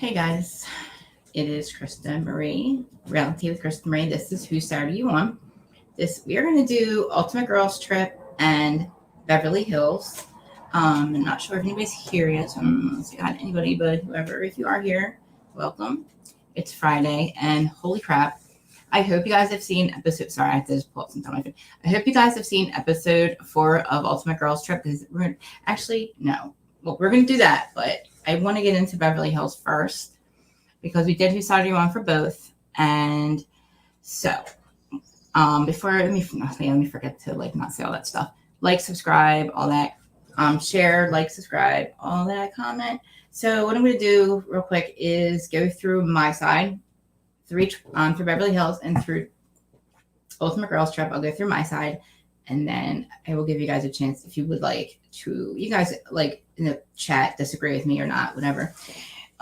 Hey guys, it is Krista Marie, Reality with Krista Marie. This is Whose Side Are You On? We are going to do Ultimate Girls Trip and Beverly Hills. I'm not sure if anybody's here yet, so I'm not saying anybody, but whoever, if you are here, welcome. It's Friday, and holy crap, I hope you guys have seen episode. Sorry, I have to just pull up some time. I hope you guys have seen episode 4 of Ultimate Girls Trip because we're actually no. Well, we're going to do that, but I want to get into Beverly Hills first because we did Whose Side Are You On for both, and so before let me forget to not say all that stuff. Like, subscribe, all that. Share, like, subscribe, all that. Comment. So what I'm going to do real quick is go through my side through Beverly Hills and through Ultimate Girls Trip. I'll go through my side, and then I will give you guys a chance if you would like to. You guys in the chat disagree with me or not, whatever.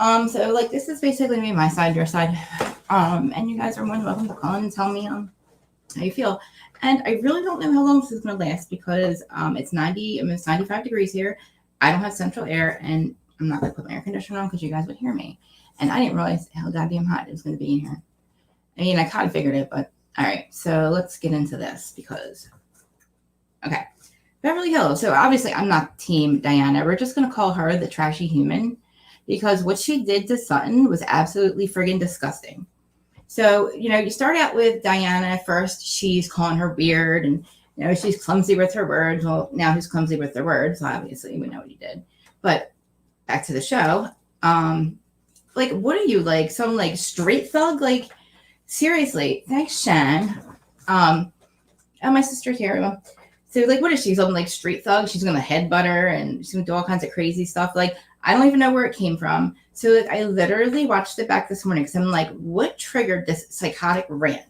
So this is basically me, my side, your side. And you guys are more than welcome to call in and tell me how you feel. And I really don't know how long this is going to last because it's almost 95 degrees here. I don't have central air, and I'm not going to put my air conditioner on because you guys would hear me. And I didn't realize how goddamn hot it was going to be in here. I mean, I kind of figured it, but all right. So let's get into this because, okay. Beverly Hills. So obviously I'm not team Diana. We're just going to call her the trashy human because what she did to Sutton was absolutely friggin' disgusting. So, you start out with Diana first. She's calling her weird and, she's clumsy with her words. Well, now who's clumsy with their words? Obviously, we know what he did. But back to the show. What are you, some, straight thug? Seriously. Thanks, Shan. And my sister's here. So, what is she? Some, street thug? She's going to headbutt her and she's going to do all kinds of crazy stuff. I don't even know where it came from. So, I literally watched it back this morning because I'm what triggered this psychotic rant?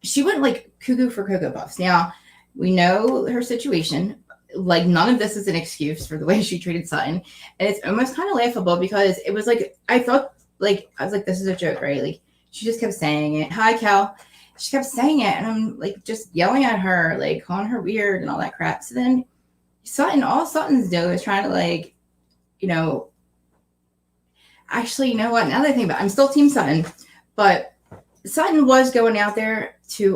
She went, cuckoo for Cocoa Puffs. Now, we know her situation. None of this is an excuse for the way she treated Sutton. And it's almost kind of laughable because it was I thought, I was this is a joke, right? She just kept saying it. Hi, Cal. She kept saying it, and I'm just yelling at her, calling her weird and all that crap. So then all Sutton's do is trying to actually, you know what? Now that I think about it, I'm still Team Sutton, but Sutton was going out there to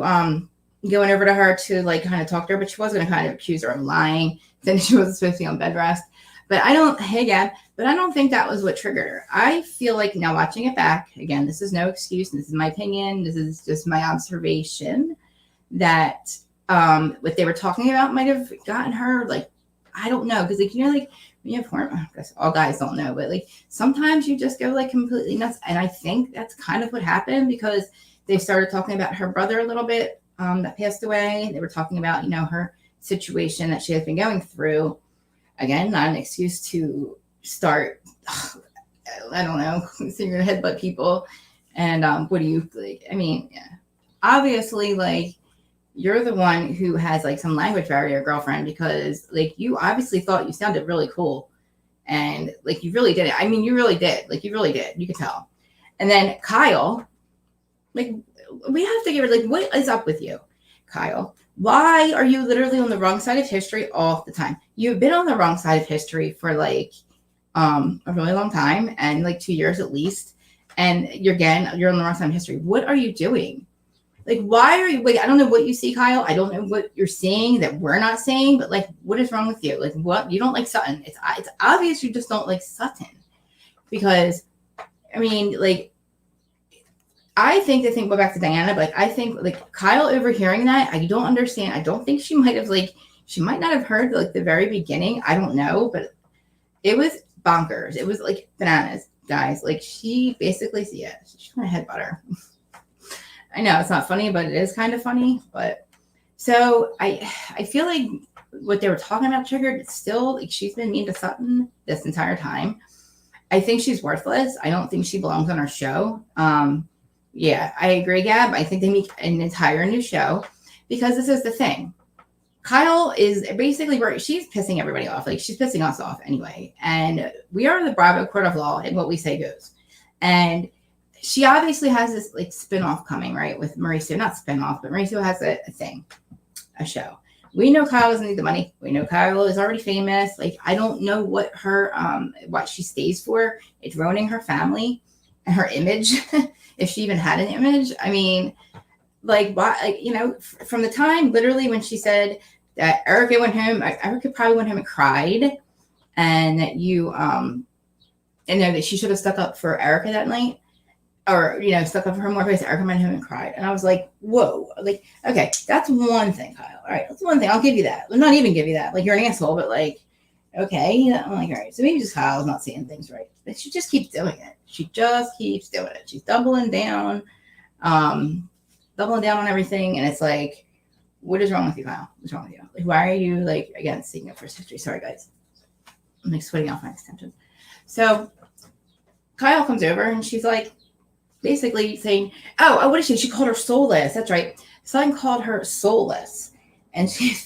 going over to her to kind of talk to her, but she was going to kind of accuse her of lying. Then she wasn't supposed to be on bed rest. But I don't think that was what triggered her. I feel now watching it back, again, this is no excuse. This is my opinion. This is just my observation that what they were talking about might have gotten her, I don't know. Because, when you have hormones, I guess all guys don't know, but sometimes you just go completely nuts. And I think that's kind of what happened because they started talking about her brother a little bit that passed away. They were talking about, her situation that she has been going through. Again, not an excuse to start, I don't know, so you're going to headbutt people. And what do you, obviously, you're the one who has some language barrier, girlfriend, because you obviously thought you sounded really cool. And you really did it. I mean, you really did. You really did. You could tell. And then Kyle, we have to get rid what is up with you, Kyle? Why are you literally on the wrong side of history all the time? You've been on the wrong side of history for a really long time and 2 years at least. And you're on the wrong side of history. What are you doing? Why are you, I don't know what you see, Kyle. I don't know what you're seeing that we're not seeing, but what is wrong with you? What, you don't like Sutton. It's obvious you just don't like Sutton because, I think the thing, go back to Diana, but I think Kyle overhearing that, I don't understand. I don't think she might have she might not have heard the very beginning. I don't know, but it was bonkers. It was bananas, guys. She basically, yeah, she's gonna headbutt her. I know it's not funny, but it is kind of funny. But so I feel what they were talking about triggered. Still, she's been mean to Sutton this entire time. I think she's worthless. I don't think she belongs on our show. Yeah, I agree, Gab. I think they make an entire new show because this is the thing. Kyle is basically where she's pissing everybody off. She's pissing us off anyway. And we are the Bravo court of law and what we say goes. And she obviously has this spinoff coming, right? With Mauricio, not spinoff, but Mauricio has a thing, a show We know Kyle doesn't need the money. We know Kyle is already famous. Like, I don't know what her, what she stays for. It's ruining her family and her image, if she even had an image. I mean, like, why, like, you know, from the time literally when she said that Erica went home, Erica probably went home and cried, and that and that she should have stuck up for Erica that night, or, you know, stuck up for her more, because Erica went home and cried. And I was like, whoa, like, okay, that's one thing, Kyle. All right, that's one thing. I'll give you that. I'll not even give you that. Like, you're an asshole, but like, okay. I'm like, all right, so maybe just Kyle's not seeing things right. But she just keeps doing it. She just keeps doing it. She's doubling down on everything. And it's like, what is wrong with you, Kyle? What's wrong with you? Like, why are you, like, again, seeking up first history? Sorry, guys. I'm like sweating off my extensions. So Kyle comes over and she's like, basically saying, oh, what is she? She called her soulless. That's right. Someone called her soulless. And she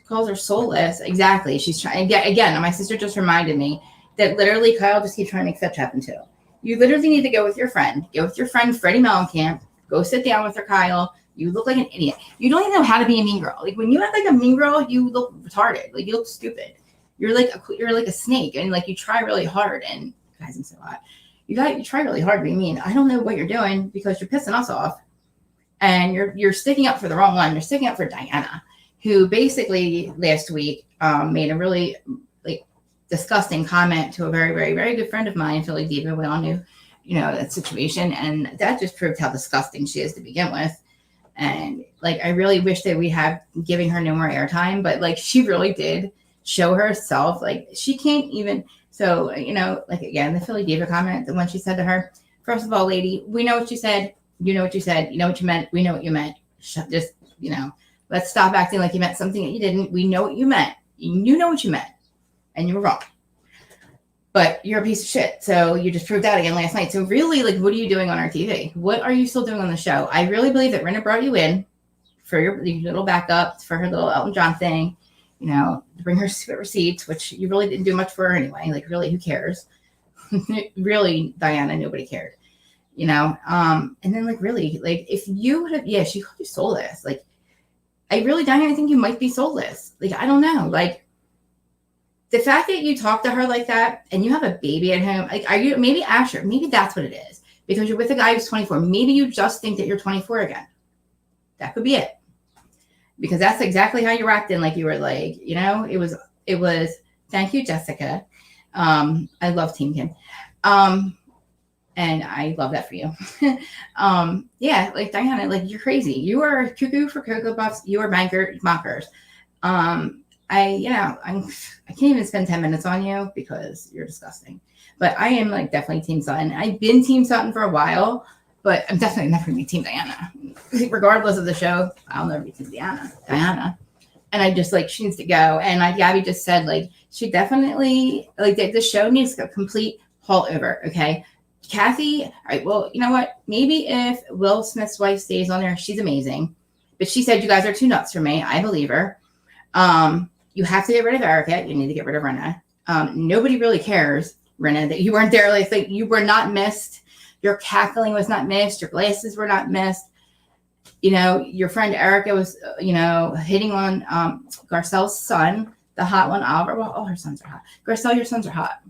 calls her soulless. Exactly. She's trying, again, my sister just reminded me that literally Kyle just keeps trying to make fetch happen too. You literally need to go with your friend. Go with your friend, Freddie Mellencamp. Go sit down with her, Kyle. You look like an idiot. You don't even know how to be a mean girl. Like, when you act like a mean girl, you look retarded. Like, you look stupid. You're like a snake, and like, you try really hard. And guys, I'm so hot. You try really hard to be mean. I don't know what you're doing, because you're pissing us off, and you're sticking up for the wrong one. You're sticking up for Diana, who basically last week made a really, like, disgusting comment to a very, very, very good friend of mine, Philly Diva. We all knew, you know, that situation, and that just proved how disgusting she is to begin with. And like, I really wish that we had giving her no more airtime, but like, she really did show herself. Like, she can't even. So, you know, like, again, the Philly Diva comment, the one she said to her, first of all, lady, we know what you said. You know what you said. You know what you meant. We know what you meant. Just, you know, let's stop acting like you meant something that you didn't. We know what you meant. You know what you meant, and you were wrong. But you're a piece of shit. So you just proved that again last night. So really, like, what are you doing on our TV? What are you still doing on the show? I really believe that Rinna brought you in for your little backup, for her little Elton John thing, you know, to bring her secret receipts, which you really didn't do much for her anyway. Like, really, who cares? Really, Diana, nobody cared, you know? And then, like, really, like, if you would have, yeah, she called you soulless. Like, Diana, I think you might be soulless. Like, I don't know. Like, the fact that you talk to her like that, and you have a baby at home, like, are you, maybe Asher, maybe that's what it is, because you're with a guy who's 24. Maybe you just think that you're 24 again. That could be it. Because that's exactly how you were acting. Like, you were like, you know, it was, thank you, Jessica. I love Team Kim. And I love that for you. Yeah, like, Diana, like, you're crazy. You are cuckoo for Cocoa Puffs. You are mockers. I can't even spend 10 minutes on you, because you're disgusting. But I am, like, definitely Team Sutton. I've been Team Sutton for a while, but I'm definitely never going to be Team Diana. Regardless of the show, I'll never be Team Diana. And I just, like, she needs to go. And like Gabby just said, like, she definitely, like, the show needs a complete halt over, okay? Kathy, all right, well, you know what? Maybe if Will Smith's wife stays on there, she's amazing. But she said, you guys are too nuts for me. I believe her. You have to get rid of Erica. You need to get rid of Rinna. Nobody really cares, Rinna, that you weren't there. Like, you were not missed. Your cackling was not missed. Your glasses were not missed. You know, your friend Erica was, you know, hitting on Garcelle's son, the hot one, Oliver. Well, all her sons are hot. Garcelle, your sons are hot.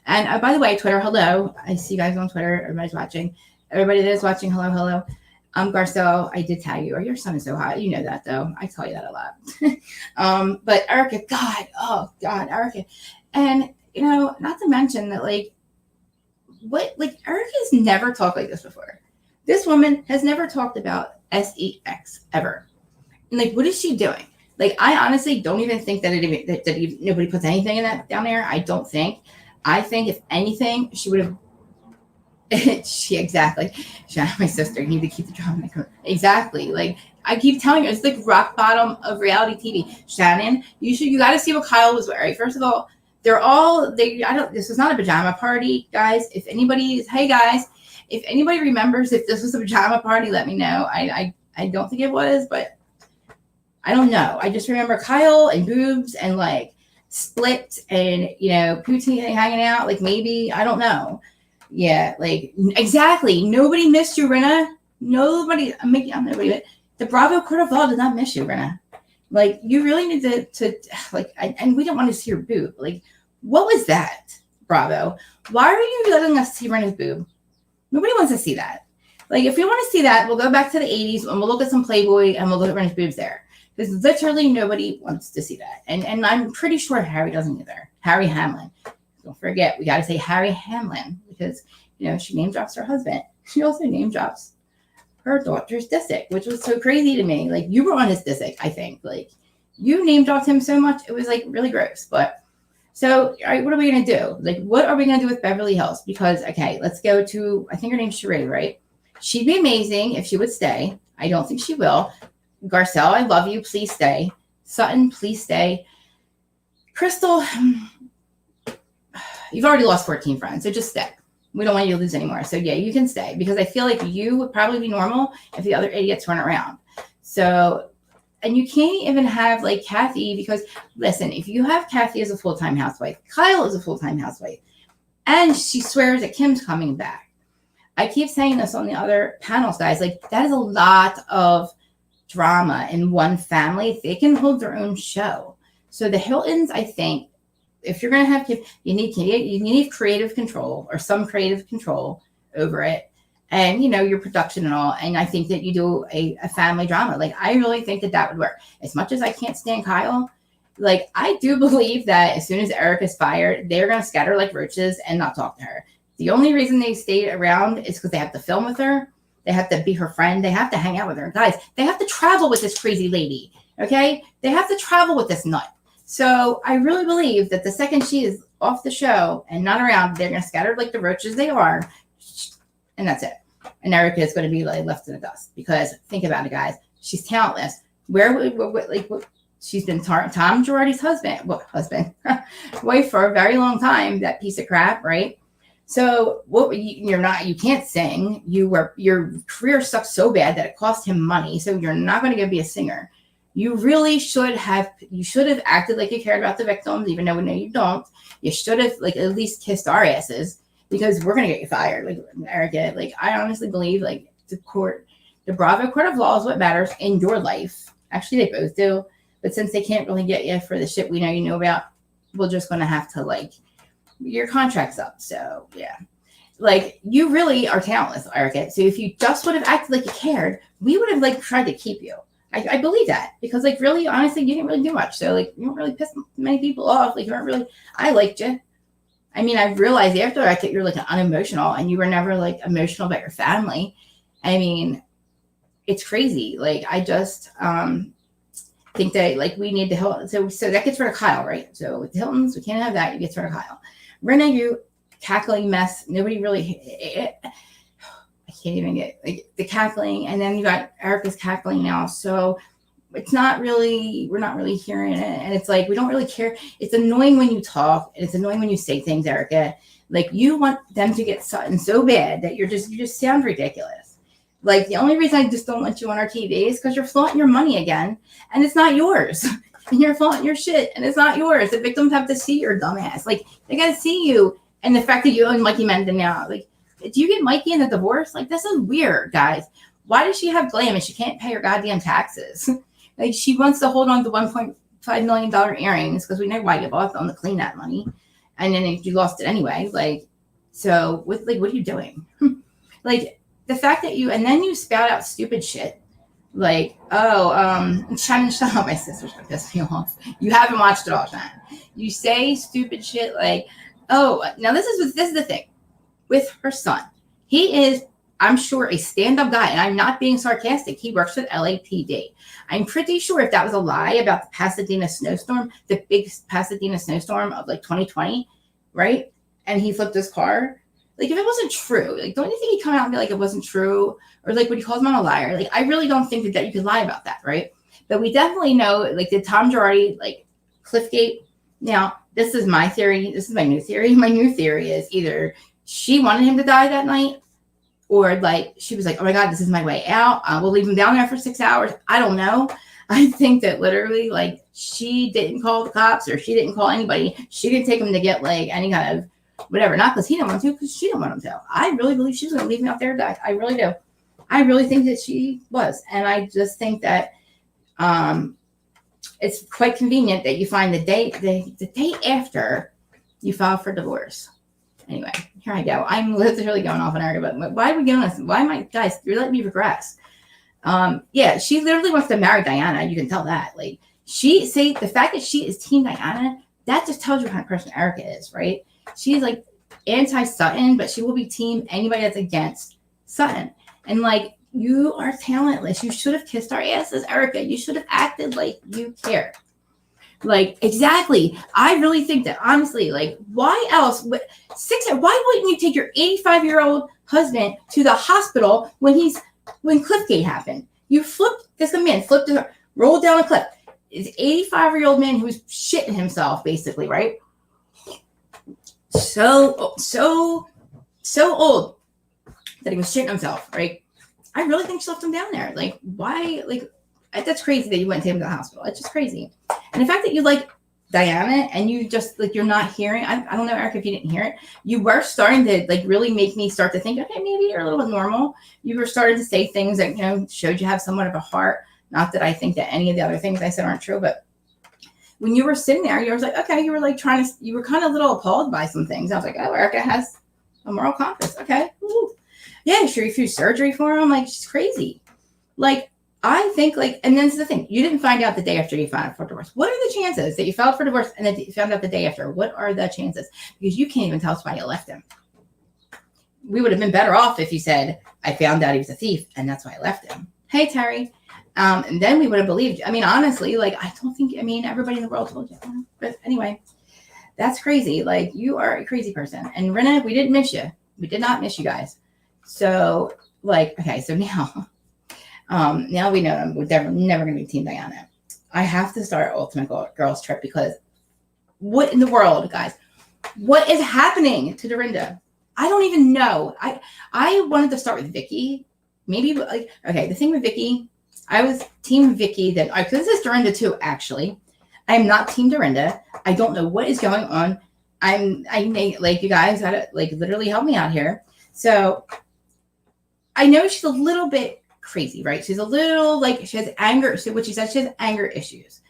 And by the way, Twitter, hello. I see you guys on Twitter. Everybody's watching. Everybody that is watching, hello. Garcelle, I did tag you. Oh, your son is so hot. You know that, though. I tell you that a lot. But Erica, God, Erica. And, you know, not to mention that, like, Erica's never talked like this before. This woman has never talked about sex ever. And, like, what is she doing? Like, I honestly don't even think that nobody puts anything in that down there. I don't think. I think, if anything, she would have. Exactly. Shannon, my sister, you need to keep the drama in the corner. Exactly. Like, I keep telling you, it's like rock bottom of reality TV. Shannon, you got to see what Kyle was wearing. First of all, this is not a pajama party, guys. If anybody remembers if this was a pajama party, let me know. I don't think it was, but I don't know. I just remember Kyle and boobs and, like, split and, you know, poutine hanging out. Like, maybe, I don't know. Yeah, like, exactly. Nobody missed you, Rinna. Nobody. The Bravo Court of Law did not miss you, Rinna. Like, you really need to like, and we don't want to see your boob. Like, what was that, Bravo? Why are you letting us see Renee's boob? Nobody wants to see that. Like, if you want to see that, we'll go back to the 80s and we'll look at some Playboy and we'll look at Renee's boobs there. Because literally nobody wants to see that. And I'm pretty sure Harry doesn't either. Harry Hamlin. Don't forget, we got to say Harry Hamlin because, you know, she name drops her husband. She also name drops her daughter's Disick, which was so crazy to me. Like, you were on his Disick, I think. Like, you name dropped him so much, it was like really gross. But so, all right, what are we going to do? Like, what are we going to do with Beverly Hills? Because, okay, let's go to, I think her name's Sheree, right? She'd be amazing if she would stay. I don't think she will. Garcelle, I love you. Please stay. Sutton, please stay. Crystal, you've already lost 14 friends, so just stay. We don't want you to lose anymore. So, yeah, you can stay because I feel like you would probably be normal if the other idiots weren't around. So, and you can't even have, like, Kathy because, listen, if you have Kathy as a full-time housewife, Kyle is a full-time housewife, and she swears that Kim's coming back. I keep saying this on the other panels, guys. Like, that is a lot of drama in one family. They can hold their own show. So the Hiltons, I think, if you're going to have kids, you need creative control or some creative control over it. And, you know, your production and all. And I think that you do a family drama. Like, I really think that would work. As much as I can't stand Kyle, like, I do believe that as soon as Erica's fired, they're going to scatter like roaches and not talk to her. The only reason they stayed around is because they have to film with her. They have to be her friend. They have to hang out with her. Guys, they have to travel with this crazy lady. Okay? They have to travel with this nut. So I really believe that the second she is off the show and not around, they're going to scatter like the roaches they are. And that's it. And Erica is going to be like left in the dust. Because think about it, guys. She's talentless. She's been Tom Girardi's wife for a very long time. That piece of crap, right? So you can't sing. Your career sucks so bad that it cost him money. So you're not going to go be a singer. You really should have acted like you cared about the victims, even though we know you don't. You should have like at least kissed our asses because we're going to get you fired. Like, Erica, like, I honestly believe like the Bravo court of law is what matters in your life. Actually, they both do. But since they can't really get you for the shit we know you know about, we're just going to have to like, your contract's up. So yeah, like, you really are talentless, Erica. So if you just would have acted like you cared, we would have like tried to keep you. I believe that because like really, honestly, you didn't really do much. So like, you don't really piss many people off. Like, you weren't really, I liked you. I mean, I realized after that you're like unemotional and you were never like emotional about your family. I mean, it's crazy. Like, I just think that like we need to help. So that gets rid of Kyle, right? So with the Hiltons, we can't have that. You get rid of Kyle. Renee, you cackling mess. Nobody really. I can't even get like the cackling, and then you got Erica's cackling now. So it's not really. We're not really hearing it, and it's like we don't really care. It's annoying when you talk, and it's annoying when you say things, Erica. Like, you want them to get Sutton so bad that you just sound ridiculous. Like, the only reason I just don't want you on our TV is because you're flaunting your money again, and it's not yours. And you're flaunting your shit, and it's not yours. The victims have to see your dumbass. Like, they got to see you. And the fact that you and Mikey Menden now, like, do you get Mikey in a divorce? Like, this is weird, guys. Why does she have glam and she can't pay her goddamn taxes? Like, she wants to hold on to $1.5 million earrings because we know why you bought them to clean that money. And then you lost it anyway. Like, so what are you doing? Like, the fact that and then you spout out stupid shit. Like, Shannon, shut up. My sister's going to piss me off. You haven't watched it all, Shannon. You say stupid shit like, now this is the thing with her son. He is, I'm sure, a stand-up guy, and I'm not being sarcastic. He works with LAPD. I'm pretty sure if that was a lie about the Pasadena snowstorm, the big Pasadena snowstorm of like 2020, right? And he flipped his car. Like, if it wasn't true, like, don't you think he'd come out and be like, it wasn't true? Or like, would he call him a liar? Like, I really don't think that you could lie about that, right? But we definitely know, like, did Tom Girardi, like, Cliffgate? Now, this is my theory. This is my new theory. My new theory is either she wanted him to die that night, or like she was like, oh my God, this is my way out. We'll leave him down there for 6 hours. I don't know. I think that literally, like, she didn't call the cops or she didn't call anybody. She didn't take him to get like any kind of whatever. Not because he didn't want to, because she didn't want him to. I really believe she was going to leave him out there to die. I really do. I really think that she was. And I just think that it's quite convenient that you find the day after you file for divorce. Anyway, here I go. I'm literally going off on Erica, but why are we doing this? Why am I, guys? You're letting me regress. Yeah, she literally wants to marry Diana. You can tell that. Like, the fact that she is Team Diana, that just tells you what kind of person Erica is, right? She's like anti-Sutton, but she will be team anybody that's against Sutton. And like, you are talentless. You should have kissed our asses, Erica. You should have acted like you care. Like, exactly. I really think that, honestly, like, why else? Why wouldn't you take your 85-year-old husband to the hospital when Cliffgate happened? You rolled down a cliff. It's an 85-year-old man who's shitting himself, basically, right? So old that he was shitting himself, right? I really think she left him down there. Like, why? Like, that's crazy that you went to him to the hospital. It's just crazy. And the fact that you like Diana and you just like, you're not hearing, I don't know, Erica, if you didn't hear it, you were starting to like really make me start to think, okay, maybe you're a little bit normal. You were starting to say things that, showed you have somewhat of a heart. Not that I think that any of the other things I said aren't true, but when you were sitting there, you were like, okay, you were like you were kind of a little appalled by some things. I was like, oh, Erica has a moral compass. Okay. Ooh. Yeah, she refused surgery for him. Like, she's crazy. Like, I think, like, and then this is the thing. You didn't find out the day after you filed for divorce. What are the chances that you filed for divorce and then you found out the day after? What are the chances? Because you can't even tell us why you left him. We would have been better off if you said, I found out he was a thief and that's why I left him. Hey, Terry. And then we would have believed you. I mean, honestly, like, everybody in the world told you. But anyway, that's crazy. Like, you are a crazy person. And Rena, we didn't miss you. We did not miss you guys. So, like, okay, so now we know we're never going to be Team Diana. I have to start Ultimate Girls Trip because what in the world, guys? What is happening to Dorinda? I don't even know. I wanted to start with Vicky. Maybe, like, okay, the thing with Vicky, I was Team Vicky. This is Dorinda too, actually. I am not Team Dorinda. I don't know what is going on. I may, like, you guys gotta, like, literally help me out here. So I know she's a little bit crazy, right? She's a little, like, she has anger. So what she said, she has anger issues.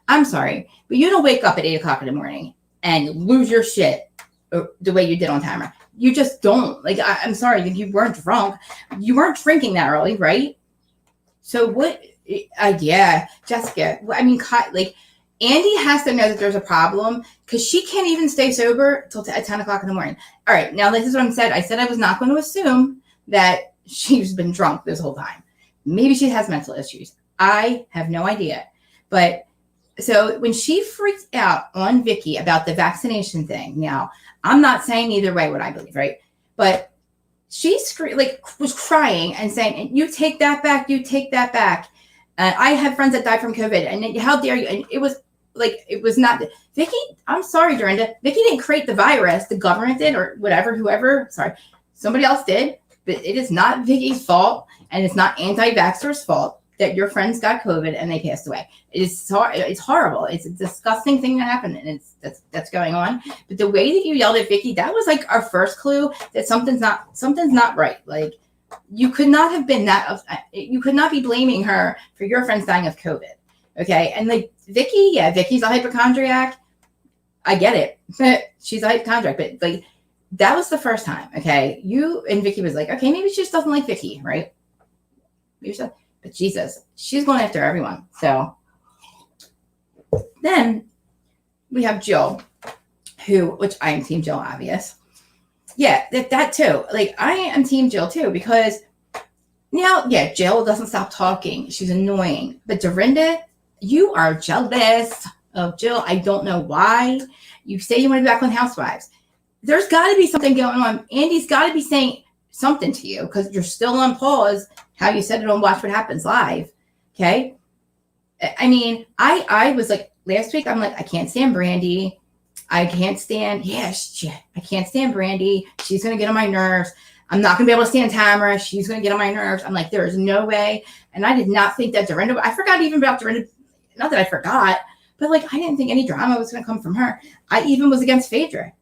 I'm sorry, but you don't wake up at 8 o'clock in the morning and lose your shit the way you did on camera. You just don't. Like, I'm sorry, you weren't drunk. You weren't drinking that early, right? So what? Yeah, Jessica. I mean, like, Andy has to know that there's a problem because she can't even stay sober till 10 o'clock in the morning. All right, now this is what I said. I said I was not going to assume that she's been drunk this whole time. Maybe she has mental issues. I have no idea. But so when she freaked out on Vicky about the vaccination thing, now I'm not saying either way what I believe, right? But she was crying and saying, "You take that back. You take that back." I have friends that died from COVID, and how dare you? And it was not Vicky. I'm sorry, Dorinda. Vicky didn't create the virus. The government did, or whatever, whoever. Sorry, somebody else did. But it is not Vicky's fault, and it's not anti-vaxxers' fault that your friends got COVID and they passed away. It's horrible. It's a disgusting thing that happened, and that's going on. But the way that you yelled at Vicky, that was like our first clue that something's not right. Like, you could not have been you could not be blaming her for your friends dying of COVID. Okay, and like Vicky, Vicky's a hypochondriac. I get it. She's a hypochondriac, but like, that was the first time, okay? You and Vicky was like, okay, maybe she just doesn't like Vicky, right? But Jesus, she's going after everyone. So then we have Jill, which I am Team Jill, obvious. Yeah, that too. Like, I am Team Jill too, because now, yeah, Jill doesn't stop talking. She's annoying. But Dorinda, you are jealous of Jill. I don't know why. You say you want to be back on Housewives. There's got to be something going on. Andy's got to be saying something to you because you're still on pause, how you said it on Watch What Happens Live. Okay. I mean, I was like, last week, I'm like, I can't stand Brandy. I can't stand, I can't stand Brandy. She's going to get on my nerves. I'm not going to be able to stand Tamara. She's going to get on my nerves. I'm like, there's no way. And I did not think that Dorinda, I forgot even about Dorinda. Not that I forgot, but like, I didn't think any drama was going to come from her. I even was against Phaedra.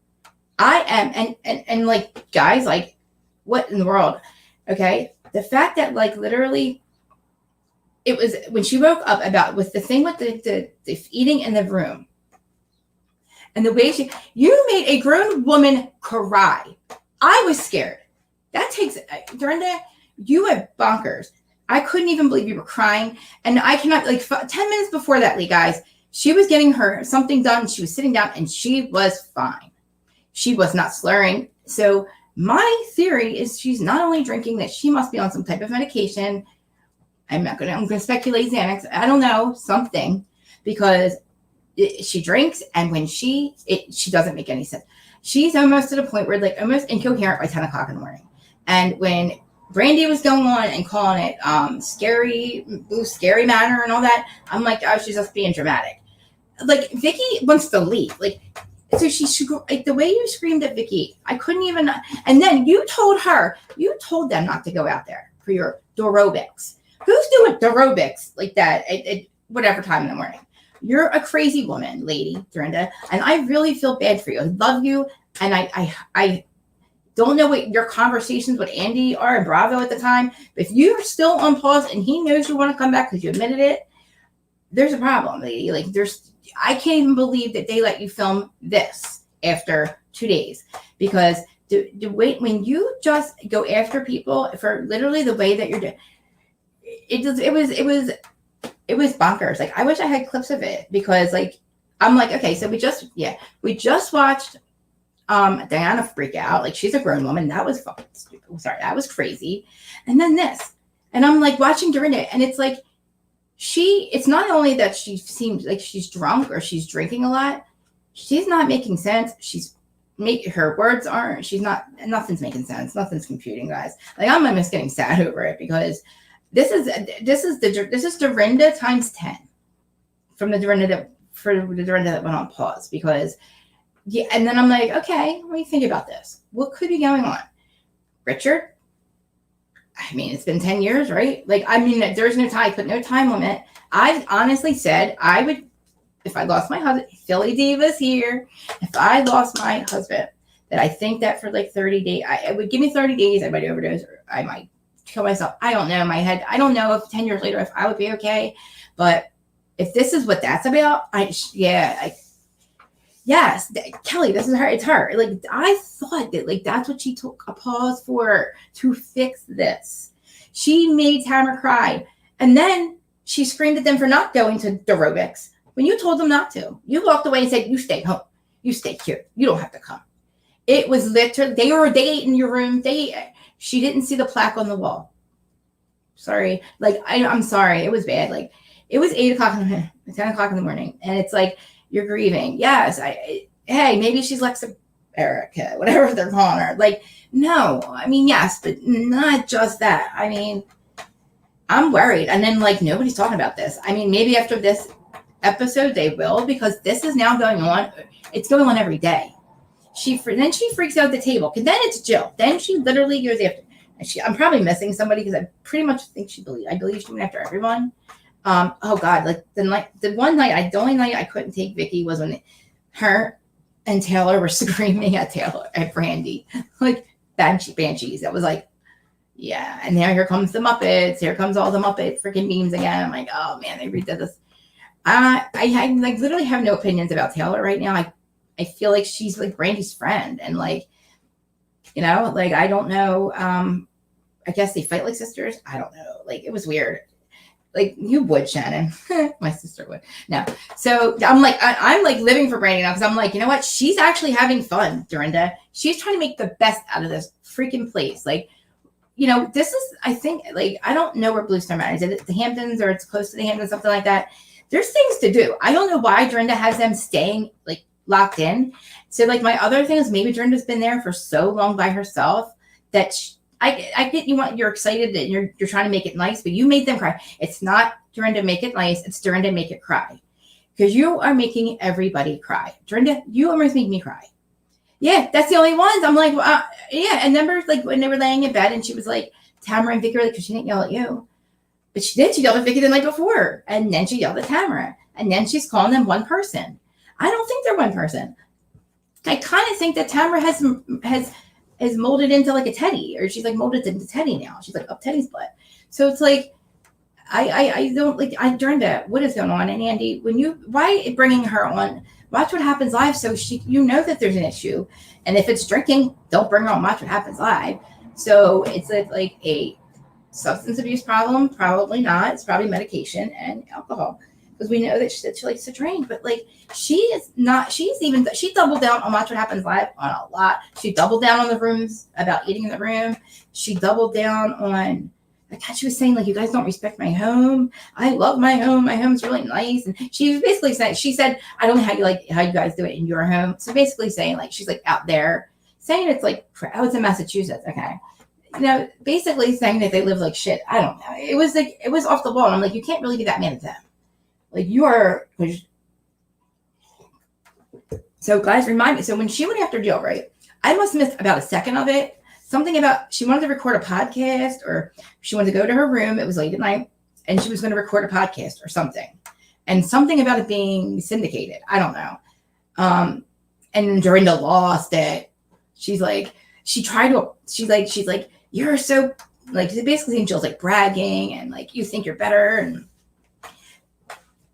I am, and like, guys, like, what in the world? Okay. The fact that, like, literally it was when she woke up about with the thing with the eating in the room. And the way you made a grown woman cry. I was scared. That takes, Dorinda, you have bonkers. I couldn't even believe you were crying. And I cannot, 10 minutes before that, Lee, guys, she was getting her something done. She was sitting down and she was fine. She was not slurring. So my theory is she's not only drinking, that she must be on some type of medication. I'm going to speculate Xanax. I don't know, something, because she drinks, and when she doesn't make any sense. She's almost to the point where almost incoherent by 10 o'clock in the morning. And when Brandy was going on and calling it scary manner and all that, I'm like, oh, she's just being dramatic. Vicky wants to leave. So the way you screamed at Vicky, I couldn't even. And then you told them not to go out there for your aerobics. Who's doing aerobics like that at whatever time in the morning? You're a crazy woman, lady, Dorinda, and I really feel bad for you. I love you, and I don't know what your conversations with Andy are and Bravo at the time, but if you're still on pause and he knows you want to come back because you admitted it, there's a problem, lady. I can't even believe that they let you film this after 2 days, because the way when you just go after people for literally the way that you're doing, it was bonkers. I wish I had clips of it, because I'm like, okay, so we just watched Diana freak out. She's a grown woman. That was fucking stupid. Sorry, that was crazy. And then this, and I'm watching Dorinda, and it's it's not only that she seems like she's drunk or she's drinking a lot. She's not making sense. Her words aren't. Nothing's making sense. Nothing's computing, guys. I'm almost getting sad over it, because this is Dorinda times 10 from the Dorinda that went on pause, because and then I'm like, okay, let me think about this. What could be going on? Richard? I mean, it's been 10 years, right? There's no time. I put no time limit. I honestly said I would, if I lost my husband, Philly Diva's here. If I lost my husband, that I think that for 30 days, it would give me 30 days. I might overdose, or I might kill myself. I don't know. In my head, I don't know if 10 years later, if I would be okay. But if this is what that's about, yes, Kelly, this is her. It's her. I thought that that's what she took a pause for, to fix this. She made Tamara cry, and then she screamed at them for not going to aerobics when you told them not to. You walked away and said, "You stay home. You stay here. You don't have to come." It was literally they ate in your room. She didn't see the plaque on the wall. Sorry, I'm sorry. It was bad. It was 8 o'clock, 10 o'clock in the morning, and it's you're grieving. Yes, hey, maybe she's Lexa Erica, whatever they're calling her. No, yes, but not just that. I'm worried. And then nobody's talking about this. Maybe after this episode they will, because this is now going on. It's going on every day. Then she freaks out at the table. Then it's Jill. Then she literally goes after. I'm probably missing somebody, because I pretty much think I believe she went after everyone. Oh God, the only night I couldn't take Vicky was when her and Taylor were screaming at Brandy, banshees. That was yeah. And now here comes the Muppets. Here comes all the Muppet freaking memes again. I'm oh man, they redid this. I literally have no opinions about Taylor right now. I feel like she's Brandy's friend, and I don't know. I guess they fight like sisters. I don't know. It was weird. You would, Shannon. My sister would. No. So I'm I'm living for Brandy now, because I'm you know what? She's actually having fun, Dorinda. She's trying to make the best out of this freaking place. This is, I think, I don't know where Bluestone Manor is. Is it the Hamptons, or it's close to the Hamptons, something like that? There's things to do. I don't know why Dorinda has them staying locked in. So my other thing is, maybe Dorinda's been there for so long by herself that I get you're excited that you're trying to make it nice, but you made them cry. It's not Dorinda make it nice. It's Dorinda make it cry, because you are making everybody cry. Dorinda, you almost make me cry. Yeah, that's the only ones. I'm yeah. And remember, when they were laying in bed, and she was Tamara and Vicky, because she didn't yell at you, but she did. She yelled at Vicky the night before, and then she yelled at Tamara, and then she's calling them one person. I don't think they're one person. I kind of think that Tamara has molded into a teddy, or she's molded into Teddy now. She's up Teddy's butt. So it's I don't like. I during that. What is going on? And Andy, why bringing her on? Watch What Happens Live, so you know that there's an issue, and if it's drinking, don't bring her on Watch What Happens Live. So it's like a substance abuse problem, probably not. It's probably medication and alcohol, because we know that she likes to drink. But like, she is not. She doubled down on Watch What Happens Live on a lot. She doubled down on the rooms about eating in the room. She doubled down on. Like, she was saying, like, you guys don't respect my home. I love my home. My home's really nice. And she was basically saying, she said, I don't know how you guys do it in your home. So basically saying, like, she's like out there saying it's like, I was in Massachusetts. Okay. Basically saying that they live like shit. I don't know. It was off the wall. And I'm like, you can't really be that mad at them. Like, you are. So guys, remind me. So when she went after Jill, right? I must have missed about a second of it. Something about she wanted to record a podcast, or she wanted to go to her room. It was late at night, and she was going to record a podcast or something. And something about it being syndicated. I don't know. And Dorinda lost it. She's like, she's like, you're so, like, basically saying Jill's like bragging and like, you think you're better. And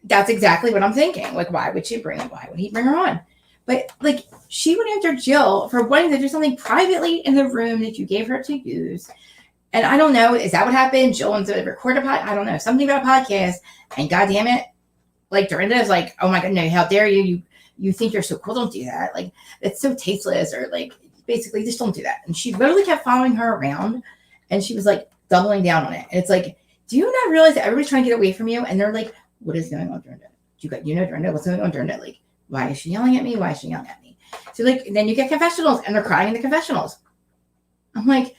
that's exactly what I'm thinking. Like, why would he bring her on? But like, she went after Jill for wanting to do something privately in the room that you gave her to use. And I don't know, is that what happened? Jill wanted to record a podcast. I don't know, something about a podcast. And goddamn it, like, Dorinda is like, oh my God, no, how dare you? You think you're so cool? Don't do that. Like, it's so tasteless, or like, basically just don't do that. And she literally kept following her around, and she was like doubling down on it. And it's like, do you not realize that everybody's trying to get away from you? And they're like, what is going on, Dorinda? You know, Dorinda, what's going on, Dorinda? Like, why is she yelling at me? Why is she yelling at me? So like, then you get confessionals, and they're crying in the confessionals. I'm like,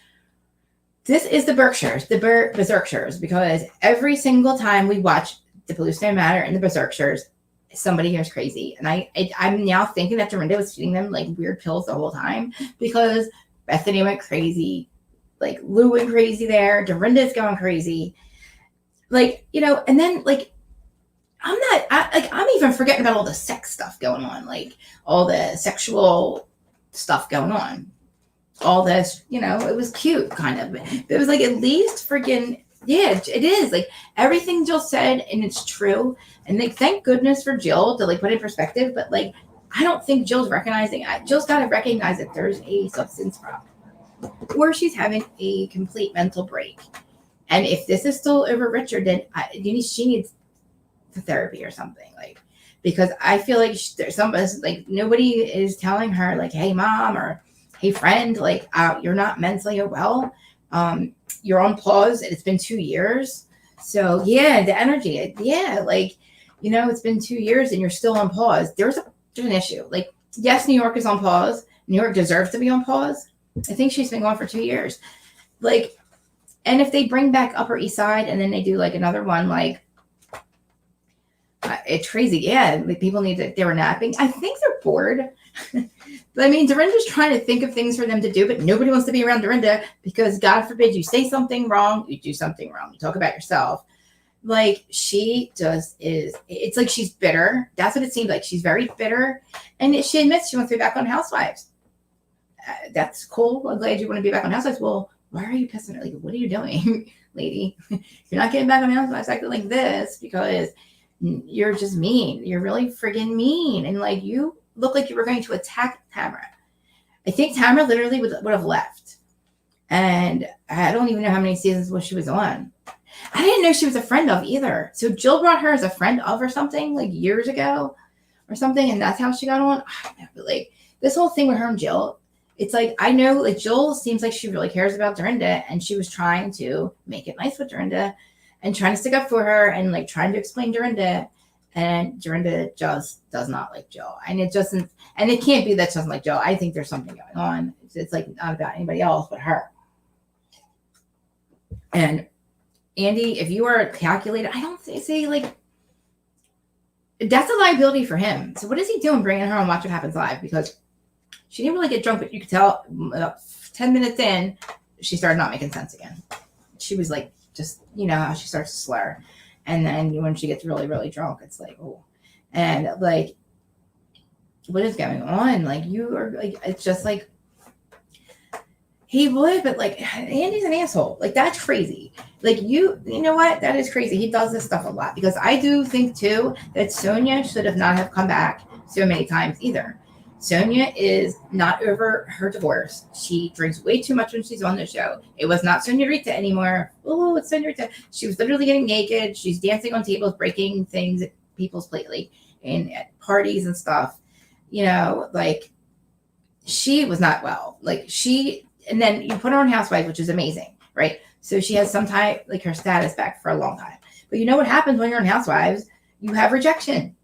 this is the Berkshires, the Berkshires, because every single time we watch the Bluestone Manor and the Berkshires, somebody here's crazy. And I'm now thinking that Dorinda was feeding them like weird pills the whole time, because Bethany went crazy, like Lou went crazy there, Dorinda's going crazy, like, you know. And then like, I'm even forgetting about all the sex stuff going on, like all the sexual stuff going on, all this, you know. It was cute, kind of. It was like, at least freaking, yeah, it is like everything Jill said, and it's true. And like, thank goodness for Jill to like put it in perspective. But like, I don't think Jill's recognizing. Jill's got to recognize that there's a substance problem, or she's having a complete mental break. And if this is still over Richard, then she needs therapy or something, like, because I feel like there's somebody, like, nobody is telling her like, hey mom, or hey friend, like, you're not mentally well, you're on pause, and it's been 2 years. So yeah, the energy, yeah, like, you know, it's been 2 years and you're still on pause. There's an issue. Like, yes, New York is on pause. New York deserves to be on pause. I think she's been gone for 2 years. Like, and if they bring back Upper East Side, and then they do like another one, like, it's crazy. Yeah, like, people they were napping. I think they're bored. But I mean, Dorinda's trying to think of things for them to do, but nobody wants to be around Dorinda, because God forbid you say something wrong, you do something wrong, you talk about yourself. Like, she just is. It's like she's bitter. That's what it seems like. She's very bitter, and she admits she wants to be back on Housewives. That's cool. I'm glad you want to be back on Housewives. Well, why are you pissing her? Like, what are you doing, lady? You're not getting back on Housewives acting like this, because you're just mean. You're really friggin' mean. And like, you look like you were going to attack Tamara. I think Tamara literally would have left. And I don't even know how many seasons she was on. I didn't know she was a friend of either. So Jill brought her as a friend of or something, like years ago or something. And that's how she got on. I don't know, but like, this whole thing with her and Jill, it's like, I know, like, Jill seems like she really cares about Dorinda, and she was trying to make it nice with Dorinda, and trying to stick up for her, and like trying to explain Dorinda, and Dorinda just does not like Jill. And it doesn't, and it can't be that she doesn't like Jill. I think there's something going on. It's like not about anybody else but her. And Andy, if you are calculated, I don't say like, that's a liability for him. So what is he doing bringing her on Watch What Happens Live? Because she didn't really get drunk, but you could tell 10 minutes in, she started not making sense again. She was like, just, you know, how she starts to slur. And then when she gets really, really drunk, it's like, oh. And like, what is going on? Like, you are like, it's just like, He would, but like Andy's an asshole. Like that's crazy. Like you know what? That is crazy. He does this stuff a lot because I do think too that Sonia should have not have come back so many times either. Sonia is not over her divorce. She drinks way too much when she's on the show. It was not Sonia Rita anymore. Oh, it's Sonia Rita. She was literally getting naked. She's dancing on tables, breaking things at people's plate, like and at parties and stuff. You know, like she was not well. Like she, and then you put her on Housewives, which is amazing, right? So she has some type, like her status back for a long time. But you know what happens when you're on Housewives? You have rejection.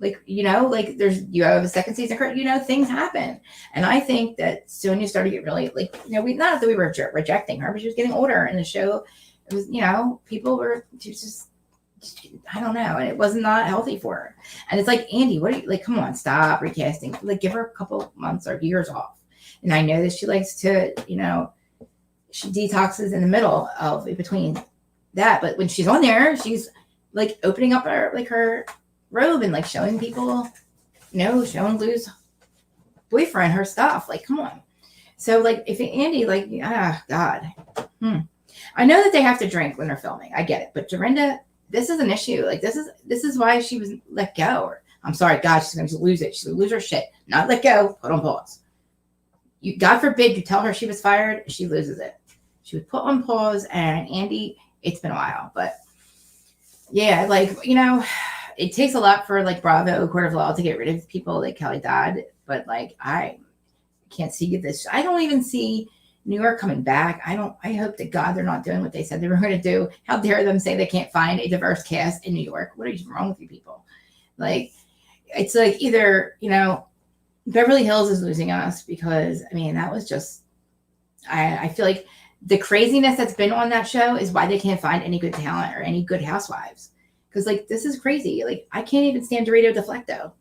Like, you know, like you have a second season, you know, things happen. And I think that Sonia started to get really, like, you know, not that we were rejecting her, but she was getting older and the show, it was, you know, people were just, I don't know. And it was not healthy for her. And it's like, Andy, what are you, like, come on, stop recasting. Like, give her a couple months or years off. And I know that she likes to, you know, she detoxes in the middle of, in between that. But when she's on there, she's like opening up her robe and like showing people, you know, showing Lou's boyfriend her stuff. Like, come on. So like if Andy, like, God. I know that they have to drink when they're filming. I get it. But Dorinda, this is an issue. Like this is why she was let go. Or I'm sorry, God, she's going to lose it. She's going to lose her shit. Not let go. Put on pause. You, God forbid, you tell her she was fired, she loses it. She was put on pause, and Andy, it's been a while, but yeah, like, you know, it takes a lot for like Bravo, Court of Law to get rid of people like Kelly Dodd, but like I can't see this. I don't even see New York coming back. I hope to God they're not doing what they said they were going to do. How dare them say they can't find a diverse cast in New York? What is wrong with you people? Like, it's like either, you know, Beverly Hills is losing us because, I mean, that was just, I feel like the craziness that's been on that show is why they can't find any good talent or any good housewives. Because, like, this is crazy. Like, I can't even stand Dorito Deflecto.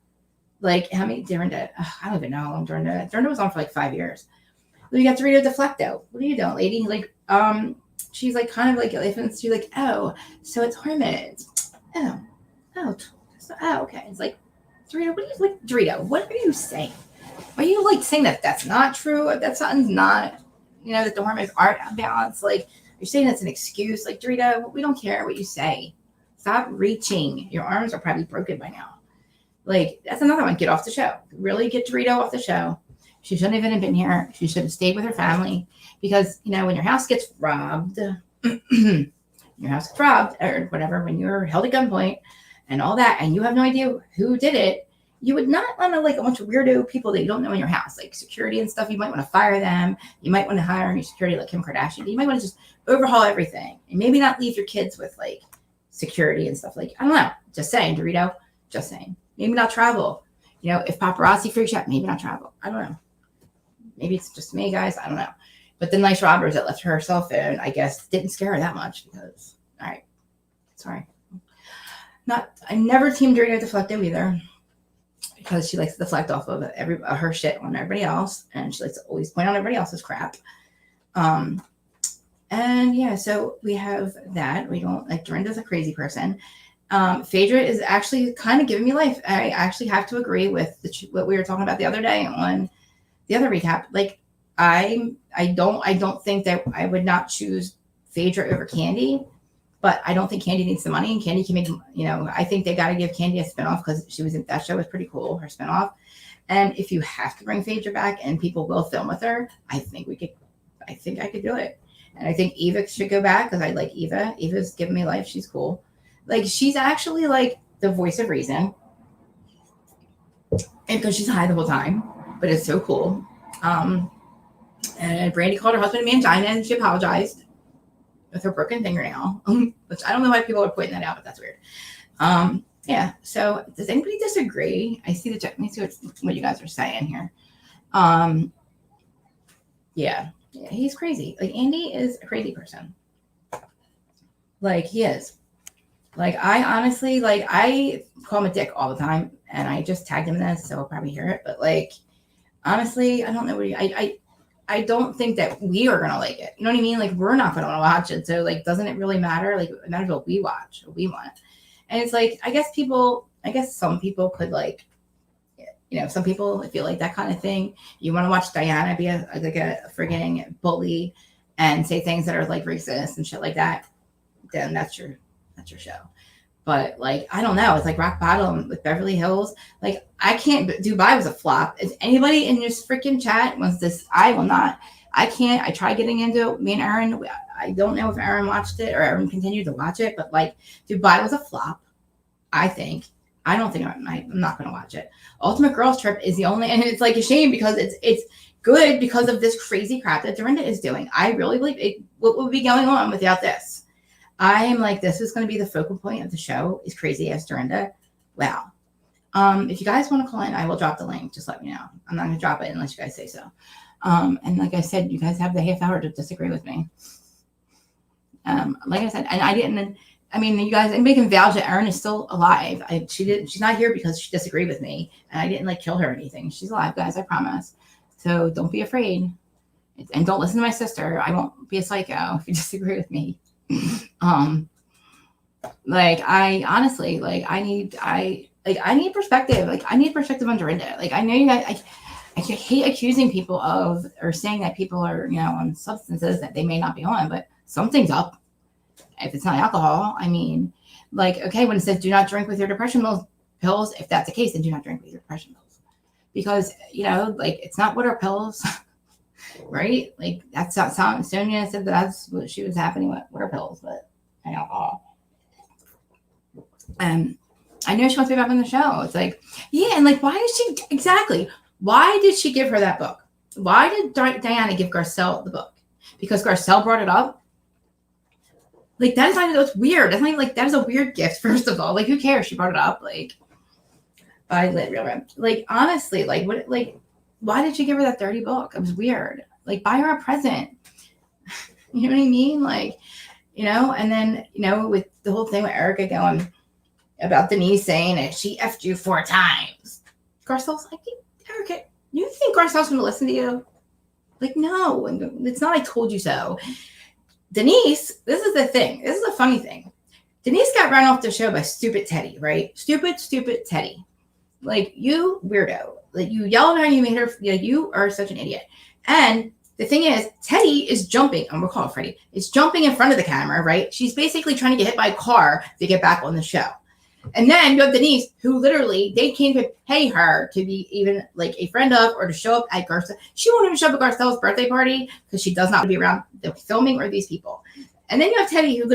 Like, how many Dorinda? I don't even know how long Dorinda was on for like 5 years. You got Dorito Deflecto. What are you doing, lady? Like, she's like kind of like, she's like, oh, so it's hormones. Oh, okay. It's like, Dorito, what are you like, Dorito? What are you saying? Are you like saying that that's not true? That something's not, you know, that the hormones aren't balanced? Like, you're saying that's an excuse? Like, Dorito, we don't care what you say. Stop reaching. Your arms are probably broken by now. Like, that's another one. Get off the show. Really get Dorito off the show. She shouldn't even have been here. She should have stayed with her family because, you know, when your house gets robbed, or whatever, when you're held at gunpoint and all that, and you have no idea who did it, you would not want to like a bunch of weirdo people that you don't know in your house, like security and stuff. You might want to fire them. You might want to hire a new security like Kim Kardashian. You might want to just overhaul everything and maybe not leave your kids with like security and stuff. Like, I don't know. Just saying, Dorito. Just saying. Maybe not travel. You know, if paparazzi freaks out, maybe not travel. I don't know. Maybe it's just me, guys. I don't know. But the nice robbers that left her cell phone, I guess, didn't scare her that much because, all right. Sorry. I never teamed Dorito Deflecto either because she likes to deflect off of her shit on everybody else. And she likes to always point out everybody else's crap. And yeah, so we have that. We don't like Dorinda's a crazy person. Phaedra is actually kind of giving me life. I actually have to agree with what we were talking about the other day on the other recap. Like, I don't think that I would not choose Phaedra over Candy, but I don't think Candy needs the money, and Candy can make, you know, I think they got to give Candy a spinoff because she was in that show was pretty cool, her spinoff. And if you have to bring Phaedra back and people will film with her, I think I could do it. And I think Eva should go back because I like Eva. Eva's giving me life. She's cool. Like, she's actually like the voice of reason. And because she's high the whole time, but it's so cool. And Brandy called her husband a mangina and she apologized with her broken fingernail, which I don't know why people are pointing that out, but that's weird. Yeah. So does anybody disagree? I see let me see what you guys are saying here. Yeah, he's crazy. Like, Andy is a crazy person. Like, he is. Like, I honestly, like, I call him a dick all the time, and I just tagged him in this, so he'll probably hear it. But, like, honestly, I don't know what I don't think that we are going to like it. You know what I mean? Like, we're not going to watch it. So, like, doesn't it really matter? Like, it matters what we watch, what we want. And it's like, I guess some people could, like, some people feel like that kind of thing. You want to watch Diana be a frigging bully and say things that are like racist and shit like that, then that's your show. But like, I don't know. It's like rock bottom with Beverly Hills. Like, I can't. Dubai was a flop. Is anybody in this freaking chat wants this? I will not. I can't. I tried getting into it. Me and Aaron. I don't know if Aaron watched it or Aaron continued to watch it. But like, Dubai was a flop. I think. I don't think I'm not going to watch it. Ultimate Girls Trip is the only, and it's like a shame because it's good because of this crazy crap that Dorinda is doing. I really believe what would be going on without this. I am like, this is going to be the focal point of the show, is crazy ass Dorinda. Wow. If you guys want to call in, I will drop the link. Just let me know. I'm not going to drop it unless you guys say so. And like I said, you guys have the half hour to disagree with me. Like I said, and I didn't. I mean, you guys, anybody can vouch that Erin is still alive. She's not here because she disagreed with me, and I didn't like kill her or anything. She's alive, guys. I promise. So don't be afraid, and don't listen to my sister. I won't be a psycho if you disagree with me. Like, I honestly, like, I need perspective. Like, I need perspective on Dorinda. Like, I know you guys. I hate accusing people of or saying that people are, on substances that they may not be on, but something's up. If it's not alcohol, I mean, like, okay, when it says do not drink with your depression pills, if that's the case, then do not drink with your depression pills. Because, like, it's not water pills, right? Like, that's not Sonia said that's what she was happening with water pills, but alcohol. And I know she wants to be back on the show. It's like, yeah, and like, why did she give her that book? Why did Diana give Garcelle the book? Because Garcelle brought it up? Like, that is not even, that's weird. That's not even, like, that is a weird gift, first of all. Like, who cares? She brought it up. Like, I lit real red. Like, honestly, like, what, like, why did you give her that dirty book? It was weird. Like, buy her a present. You know what I mean? Like, and then, with the whole thing with Erica going about Denise saying that she effed you 4 times. Garcelle's like, Erica, you think Garcelle's going to listen to you? Like, no. And it's not I told you so. Denise, this is the thing. This is a funny thing. Denise got run off the show by stupid Teddy, right? Stupid Teddy. Like, you weirdo. Like, you yelled at her and you made her, you are such an idiot. And the thing is, Teddy is jumping, and we'll call it Freddie, is jumping in front of the camera, right? She's basically trying to get hit by a car to get back on the show. And then you have Denise, who literally, they can't even pay her to be even like a friend of or to show up at Garcelle. She won't even show up at Garcelle's birthday party because she does not want to be around the filming or these people. And then you have Teddy, who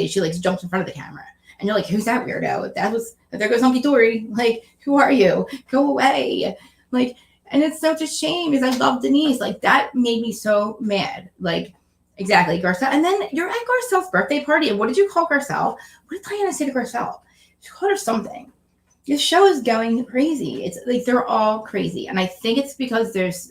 she like jumps in front of the camera. And you're like, who's that weirdo? If there goes Hunky Dory, like, who are you? Go away. Like, and it's such a shame because I love Denise. Like, that made me so mad. Like, exactly, Garcelle. And then you're at Garcelle's birthday party. And what did you call Garcelle? What did Diana say to Garcelle? She called her something. This show is going crazy. It's like they're all crazy. And I think it's because there's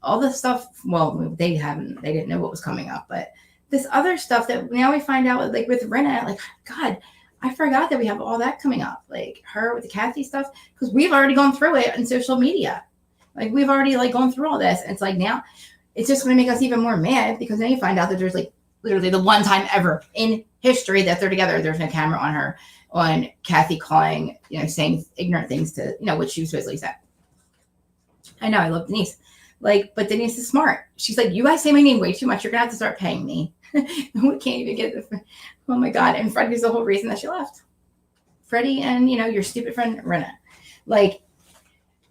all this stuff. Well, they didn't know what was coming up. But this other stuff that now we find out, like with Rinna, like, God, I forgot that we have all that coming up. Like her with the Kathy stuff. Because we've already gone through it on social media. Like, we've already like gone through all this. And it's like now it's just going to make us even more mad because now you find out that there's like literally the one time ever in history that they're together. There's no camera on her, on Kathy calling, saying ignorant things to, what she supposedly said. I know, I love Denise. Like, but Denise is smart. She's like, you guys say my name way too much. You're going to have to start paying me. We can't even get this. Oh my God. And Freddie's the whole reason that she left. Freddie and, your stupid friend, Rinna. Like,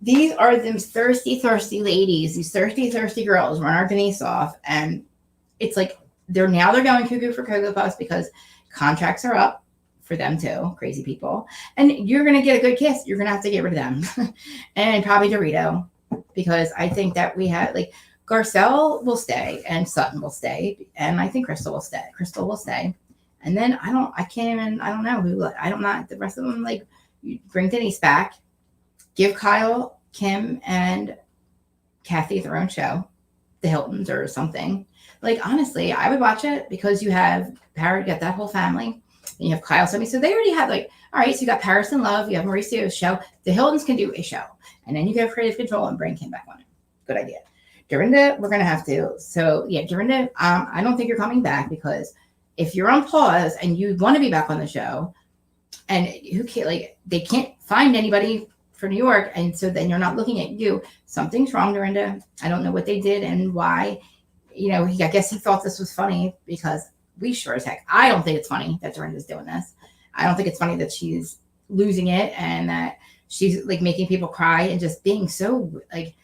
these are them thirsty ladies, these thirsty girls run our Denise off. And it's like, they're going cuckoo for Cocoa Puffs because contracts are up for them too, crazy people. And you're going to get a good kiss. You're going to have to get rid of them. And probably Dorito, because I think that we had, like, Garcelle will stay and Sutton will stay. And I think Crystal will stay. And then I don't know who, the rest of them, like, you bring Denise back. Give Kyle, Kim, and Kathy their own show, the Hiltons or something. Like, honestly, I would watch it because you have Paris, you got that whole family, and you have Kyle. So they already have, like, all right, so you got Paris and Love, you have Mauricio's show. The Hiltons can do a show, and then you get creative control and bring Kim back on it. Good idea. Dorinda, we're going to have to. So, yeah, Dorinda, I don't think you're coming back because if you're on pause and you want to be back on the show, and who can't, like, they can't find anybody for New York. And so then you're not looking at you. Something's wrong, Dorinda. I don't know what they did and why. I guess he thought this was funny because we sure as heck. I don't think it's funny that Dorinda's doing this. I don't think it's funny that she's losing it and that she's like making people cry and just being so like,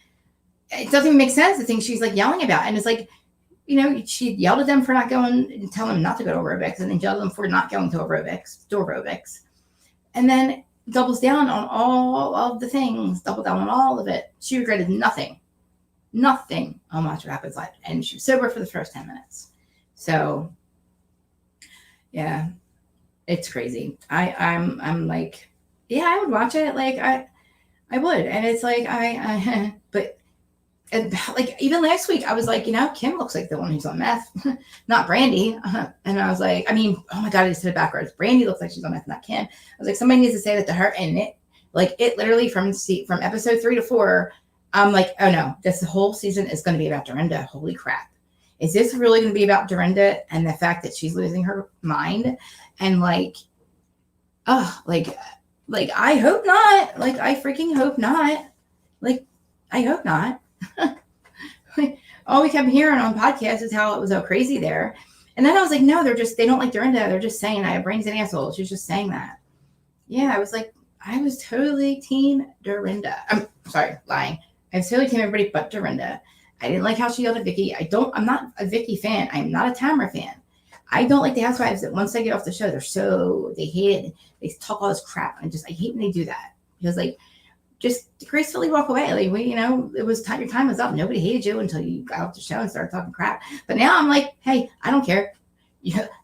it doesn't even make sense. The thing she's like yelling about. And it's like, she yelled at them for not going and telling them not to go to aerobics, and then yelled at them for not going to aerobics, and then doubles down on all of the things, double down on all of it. She regretted nothing on Watch What Happens Live, and she was sober for the first 10 minutes. So, yeah, it's crazy. I'm like, yeah, I would watch it. Like I would, and it's like but. And like even last week, I was like, Kim looks like the one who's on meth, not Brandy. And I was like, oh my God, I just said it backwards. Brandy looks like she's on meth, not Kim. I was like, somebody needs to say that to her. And it literally from episode 3 to 4, I'm like, oh no, this whole season is going to be about Dorinda. Holy crap. Is this really going to be about Dorinda and the fact that she's losing her mind? And like, oh, like I hope not. Like, I freaking hope not. Like, I hope not. All we kept hearing on podcasts is how it was so crazy there. And then I was like, no, they don't like Dorinda. They're just saying I have brains and assholes. She's just saying that. Yeah, I was like, I was totally team Dorinda. I'm sorry, lying. I was totally team everybody but Dorinda. I didn't like how she yelled at Vicky. I'm not a Vicky fan. I'm not a Tamara fan. I don't like the housewives that once they get off the show, they hate it. They talk all this crap. I hate when they do that because like, just gracefully walk away. Like it was time. Your time was up. Nobody hated you until you got off the show and started talking crap. But now I'm like, hey, I don't care.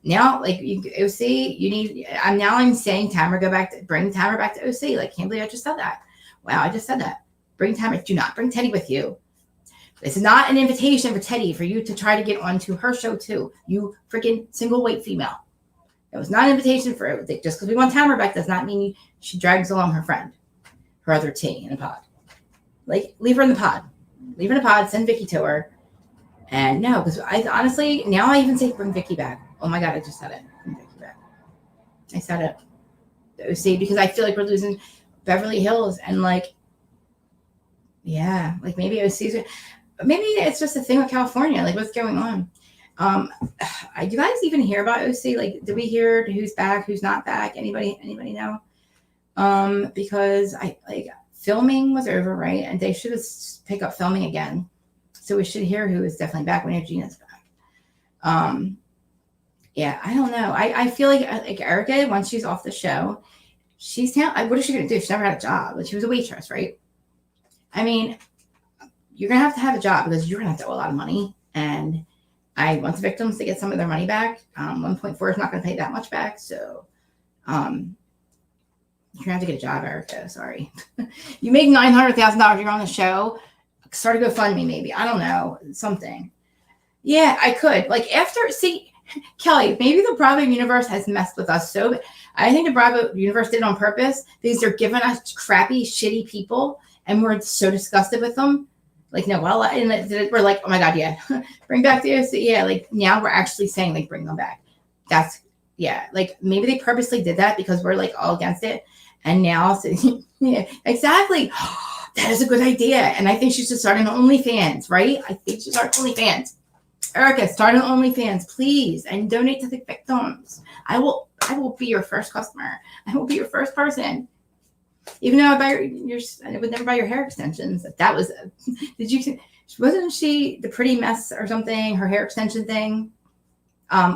Now, like OC, I'm saying bring Tamara back to OC. Like, can't believe I just said that. Wow, I just said that. Bring Tamara. Do not bring Teddy with you. This is not an invitation for Teddy for you to try to get onto her show too. You freaking single white female. It was not an invitation for it. Just because we want Tamara back does not mean she drags along her friend. Her other T in a pod. Like, leave her in the pod. Leave her in the pod. Send Vicky to her. And no, because I honestly, now I even say bring Vicky back. Oh my God, I just said it. Bring Vicky back. I said it. The OC, because I feel like we're losing Beverly Hills. And like, yeah, like maybe OC's, maybe it's just a thing with California. Like, what's going on? Do you guys even hear about OC? Like, did we hear who's back, who's not back? Anybody know? Because filming was over, right? And they should have pick up filming again. So we should hear who is definitely back when Gina's back. Yeah, I don't know. I feel like Erica, once she's off the show, what is she going to do? She's never had a job. Like, she was a waitress, right? I mean, you're going to have a job because you're going to have to owe a lot of money. And I want the victims to get some of their money back. 1.4 is not going to pay that much back. So, you're going to have to get a job, Erica. Sorry. You make $900,000. You're on the show. Start a GoFundMe, maybe. I don't know. Something. Yeah, I could. Like, Kelly, maybe the Bravo universe has messed with us. So I think the Bravo universe did it on purpose because they're giving us crappy, shitty people. And we're so disgusted with them. Like, no, well, and we're like, oh my God, yeah. Bring back the OC. Yeah, like, now we're actually saying, like, bring them back. Yeah, like, maybe they purposely did that because we're, like, all against it. And now, so, yeah, exactly. That is a good idea. And I think she should start an OnlyFans, right? I think she should start OnlyFans. Erica, start an OnlyFans, please. And donate to the victims. I will be your first customer. I will be your first person. Even though I would never buy your hair extensions. That was, wasn't she the pretty mess or something? Her hair extension thing?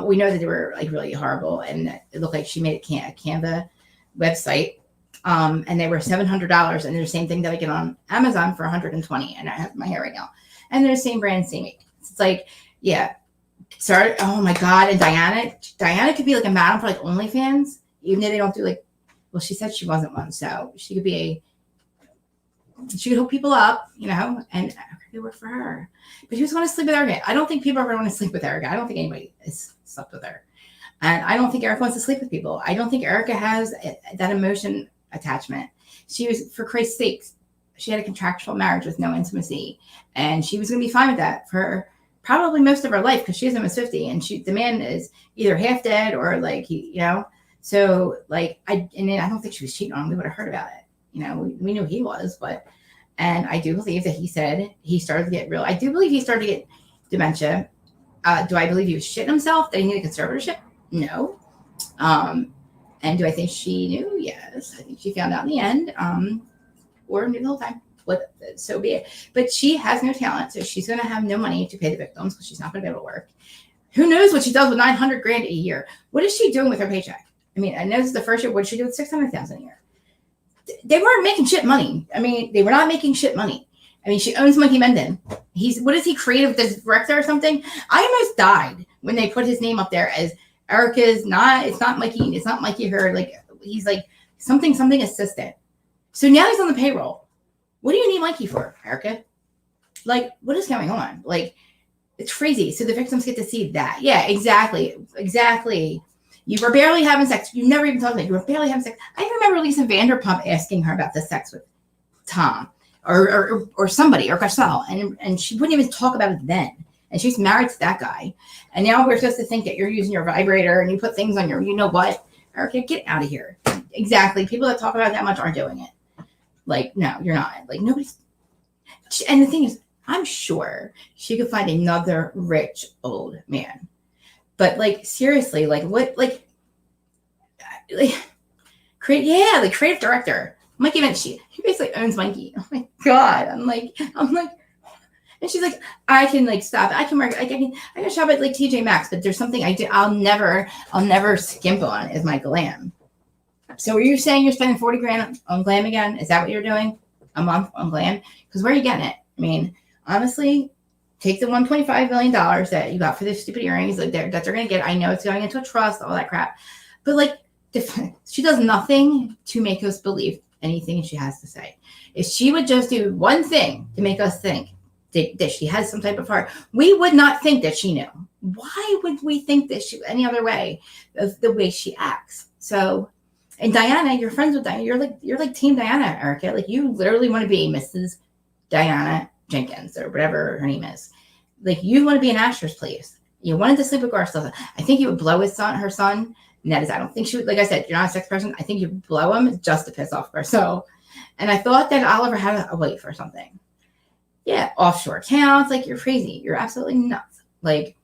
We know that they were like really horrible. And it looked like she made a Canva website. And they were $700, and they're the same thing that I get on Amazon for $120, and I have my hair right now. And they're the same brand, same make. It's like, yeah. Sorry. Oh my God. And Diana could be like a madam for like OnlyFans, even though they don't do like, well, she said she wasn't one, so she could hook people up, and it work for her. But she was going to sleep with Erica. I don't think people ever want to sleep with Erica. I don't think anybody has slept with her. And I don't think Erica wants to sleep with people. I don't think Erica has that emotion attachment. She was, for Christ's sake, she had a contractual marriage with no intimacy, and she was going to be fine with that for probably most of her life because she's almost 50, and the man is either half dead or like so like I don't think she was cheating on him. We would have heard about it. we knew he was, and I do believe that he said he started to get real. I do believe he started to get dementia. Do I believe he was shitting himself, that he needed conservatorship? No. And do I think she knew? Yes. I think she found out in the end, or knew the whole time. So be it. But she has no talent, so she's going to have no money to pay the victims because she's not going to be able to work. Who knows what she does with $900,000 a year? What is she doing with her paycheck? I mean, I know this is the first year. What did she do with $600,000 a year? They weren't making shit money. I mean, they were not making shit money. I mean, she owns Monkey Mendon. What is he, creative director or something? I almost died when they put his name up there as Erica's it's not Mikey Hurd. Like, he's like something assistant. So now he's on the payroll. What do you need Mikey for, Erica? Like, what is going on? Like, it's crazy. So the victims get to see that. Yeah, exactly. You were barely having sex. You never even told me. You were barely having sex. I remember Lisa Vanderpump asking her about the sex with Tom or somebody, or Garcelle, and she wouldn't even talk about it then. And she's married to that guy. And now we're supposed to think that you're using your vibrator and you put things on your, you know what? Erica, get out of here. Exactly. People that talk about it that much aren't doing it. Like, no, you're not. Like, nobody's. And the thing is, I'm sure she could find another rich old man. But, like, seriously, like, what, like creative director. Mikey Event, she basically owns Mikey. Oh my God. I'm like, and she's like, I can like stop. I can work. I can shop at like TJ Maxx, but there's something I do. I'll never skimp on is my glam. So are you saying you're spending $40,000 on glam again? Is that what you're doing a month on glam? Because where are you getting it? I mean, honestly, take the $1.25 million that you got for the stupid earrings that they're going to get. I know it's going into a trust, all that crap, but like she does nothing to make us believe anything she has to say. If she would just do one thing to make us think that she has some type of heart, we would not think that she knew. Why would we think that she any other way of the way she acts? So, and Diana, you're friends with Diana. You're like Team Diana, Erica. Like, you literally want to be Mrs. Diana Jenkins or whatever her name is. Like, you want to be an actress, please. You wanted to sleep with Garcelle. I think you would blow her son. And that is, I don't think she would, like I said, you're not a sex person. I think you blow him just to piss off Garcelle. And I thought that Oliver had a wife or something. Yeah, offshore accounts. Like, you're crazy. You're absolutely nuts. Like,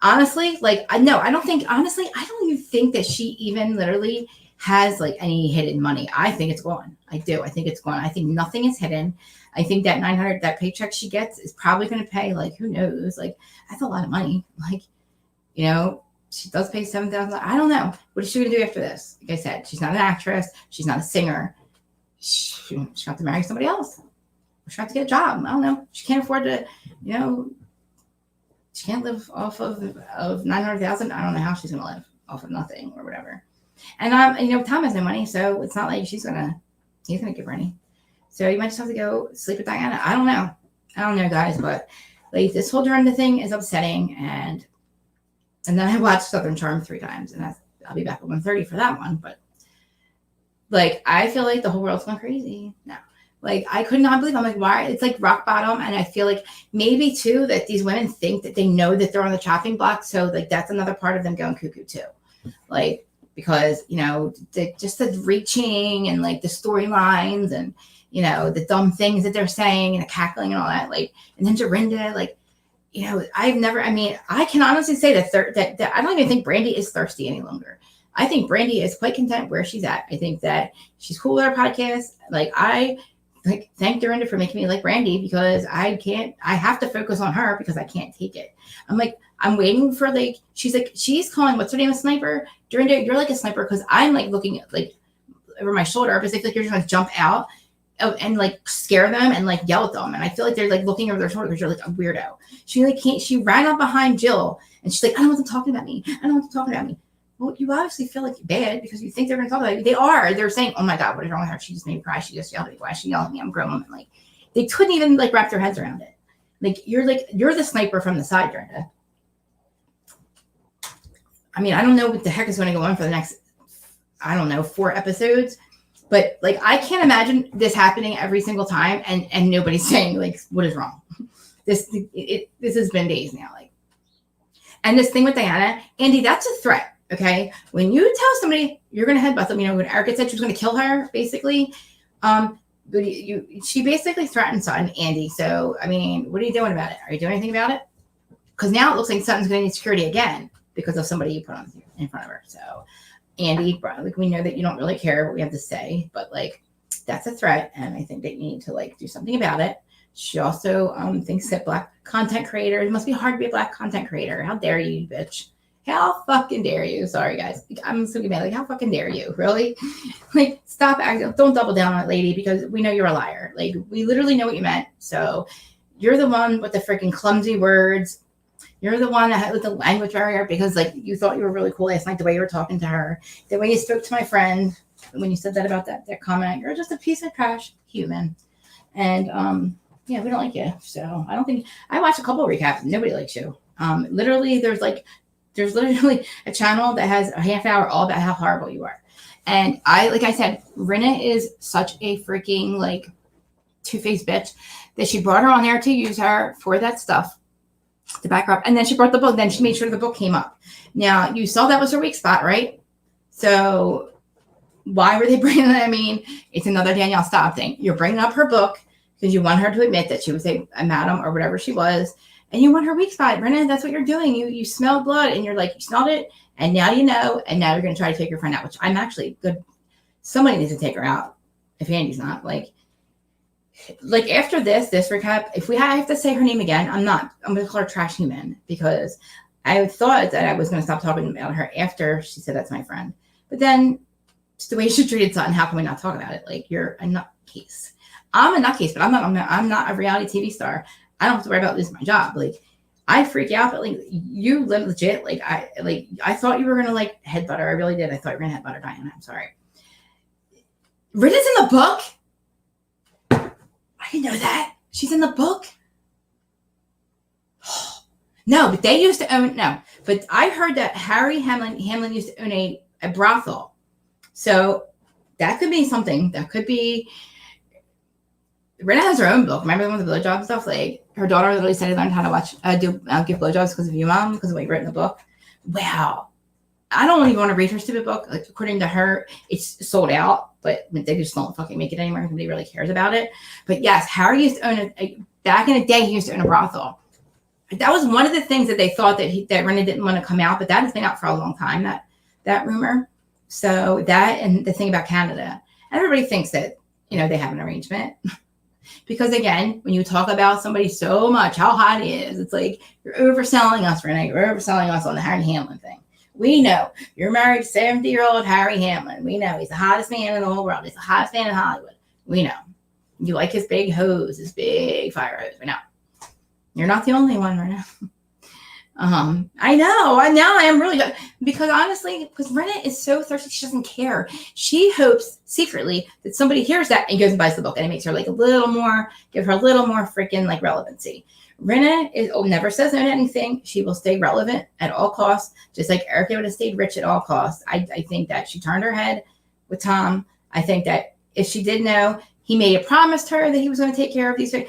honestly, like, I don't even think that she even literally has like any hidden money. I think it's gone. I do. I think it's gone. I think nothing is hidden. I think that $900, that paycheck she gets is probably going to pay, like, who knows? Like, that's a lot of money. Like, you know, she does pay $7,000. I don't know. What is she going to do after this? Like I said, she's not an actress. She's not a singer. She'll have to marry somebody else. She'll have to get a job. I don't know. She can't afford to, you know, she can't live off of $900,000. I don't know how she's going to live off of nothing or whatever. And, you know, Tom has no money, so it's not like he's going to give her any. So you might just have to go sleep with Diana. I don't know, guys, but like, this whole Dorinda thing is upsetting. And then I watched Southern Charm 3 times, and I'll be back at 1:30 for that one. But like, I feel like the whole world's gone crazy now. Like, I could not believe, I'm like, why? It's like rock bottom. And I feel like maybe too, that these women think that they know that they're on the chopping block. So like, that's another part of them going cuckoo too. Like, because, you know, just the reaching and like the storylines and, you know, the dumb things that they're saying and the cackling and all that. Like, and then Dorinda, like, you know, I can honestly say that I don't even think Brandy is thirsty any longer. I think Brandy is quite content where she's at. I think that she's cool with her podcast. Like, I thank Dorinda for making me like Brandy, because I have to focus on her because I can't take it. I'm waiting for, like, she's calling, what's her name, a sniper? Dorinda, you're like a sniper, because I'm like looking at, like, over my shoulder because I feel like you're just going to jump out and like scare them and like yell at them. And I feel like they're like looking over their shoulder because you're like a weirdo. She ran up behind Jill and she's like, I don't want them talking about me. I don't want them talking about me. Well, you obviously feel like bad because you think they're going to talk about you. They are. They're saying, oh my God, what is wrong with her? She just made me cry. She just yelled at me. Why is she yelling at me? I'm a grown woman. Like, they couldn't even like wrap their heads around it. Like, you're the sniper from the side, Dorinda. I mean, I don't know what the heck is going to go on for the next, 4 episodes. But like, I can't imagine this happening every single time and nobody's saying like, what is wrong? This has been days now. Like, and this thing with Diana, Andy, that's a threat. Okay. When you tell somebody you're going to headbutt them, you know, when Erica said she was going to kill her, basically, But she basically threatened son Andy. So I mean, what are you doing about it? Are you doing anything about it? Because now it looks like Sutton's going to need security again because of somebody you put on in front of her. So Andy, like, we know that you don't really care what we have to say, but like, that's a threat, and I think that you need to like do something about it. She also thinks that black content creators, it must be hard to be a black content creator. How dare you, bitch? How fucking dare you? Sorry, guys. I'm so mad. Like, how fucking dare you? Really? Like, stop acting. Don't double down on it, lady, because we know you're a liar. Like, we literally know what you meant. So you're the one with the freaking clumsy words. You're the one that had with the language barrier because, like, you thought you were really cool last night, the way you were talking to her, the way you spoke to my friend when you said that about that comment. You're just a piece of trash human. And, yeah, we don't like you. So I don't think I watched a couple of recaps. Nobody likes you. Literally, there's literally a channel that has a half hour all about how horrible you are. And like I said, Rinna is such a freaking like two-faced bitch that she brought her on there to use her for that stuff to back her up. And then she brought the book. Then she made sure the book came up. Now you saw that was her weak spot, right? So why were they bringing it? I mean, it's another Danielle Staub thing. You're bringing up her book because you want her to admit that she was a madam or whatever she was. And you want her weak spot, Brennan. That's what you're doing. You smelled blood, and you're like, you smelled it, and now you know, and now you're going to try to take your friend out, which I'm actually good. Somebody needs to take her out if Andy's not. Like after this recap, if I have to say her name again, I'm going to call her trash human because I thought that I was going to stop talking about her after she said that's my friend. But then it's the way she treated Sutton, how can we not talk about it? Like, you're a nutcase. I'm a nutcase, but I'm not a reality TV star. I don't have to worry about losing my job. Like, I freak out, but like, you legit, like, I thought you were gonna like headbutt her. I really did. I thought you were gonna headbutt her, Diana. I'm sorry. Rinna's in the book. I didn't know that. She's in the book. No, but they used to own But I heard that Harry Hamlin used to own a brothel. So that could be something. That could be. Rinna has her own book. Remember the one with the blowjob stuff? Like, her daughter literally said he learned how to give blowjobs because of you, Mom, because of what you wrote in the book. Wow. I don't even want to read her stupid book. Like, according to her, it's sold out, but they just don't fucking make it anymore. Nobody really cares about it. But yes, Harry used to own back in the day, he used to own a brothel. That was one of the things that they thought that Rinna didn't want to come out, but that has been out for a long time, that rumor. So that, and the thing about Canada, everybody thinks that, they have an arrangement. Because again, when you talk about somebody so much, how hot he is, it's like, you're overselling us, Renee. You're overselling us on the Harry Hamlin thing. We know you're married to 70-year-old Harry Hamlin. We know he's the hottest man in the whole world. He's the hottest man in Hollywood. We know. You like his big hose, his big fire hose. We know. You're not the only one, Renee. I know. I am really good because honestly, because Rinna is so thirsty, she doesn't care. She hopes secretly that somebody hears that and goes and buys the book, and it makes her like give her a little more freaking like relevancy. Rinna never says no to anything. She will stay relevant at all costs, just like Erica would have stayed rich at all costs. I think that she turned her head with Tom. I think that if she did know, he made a promise to her that he was going to take care of these things.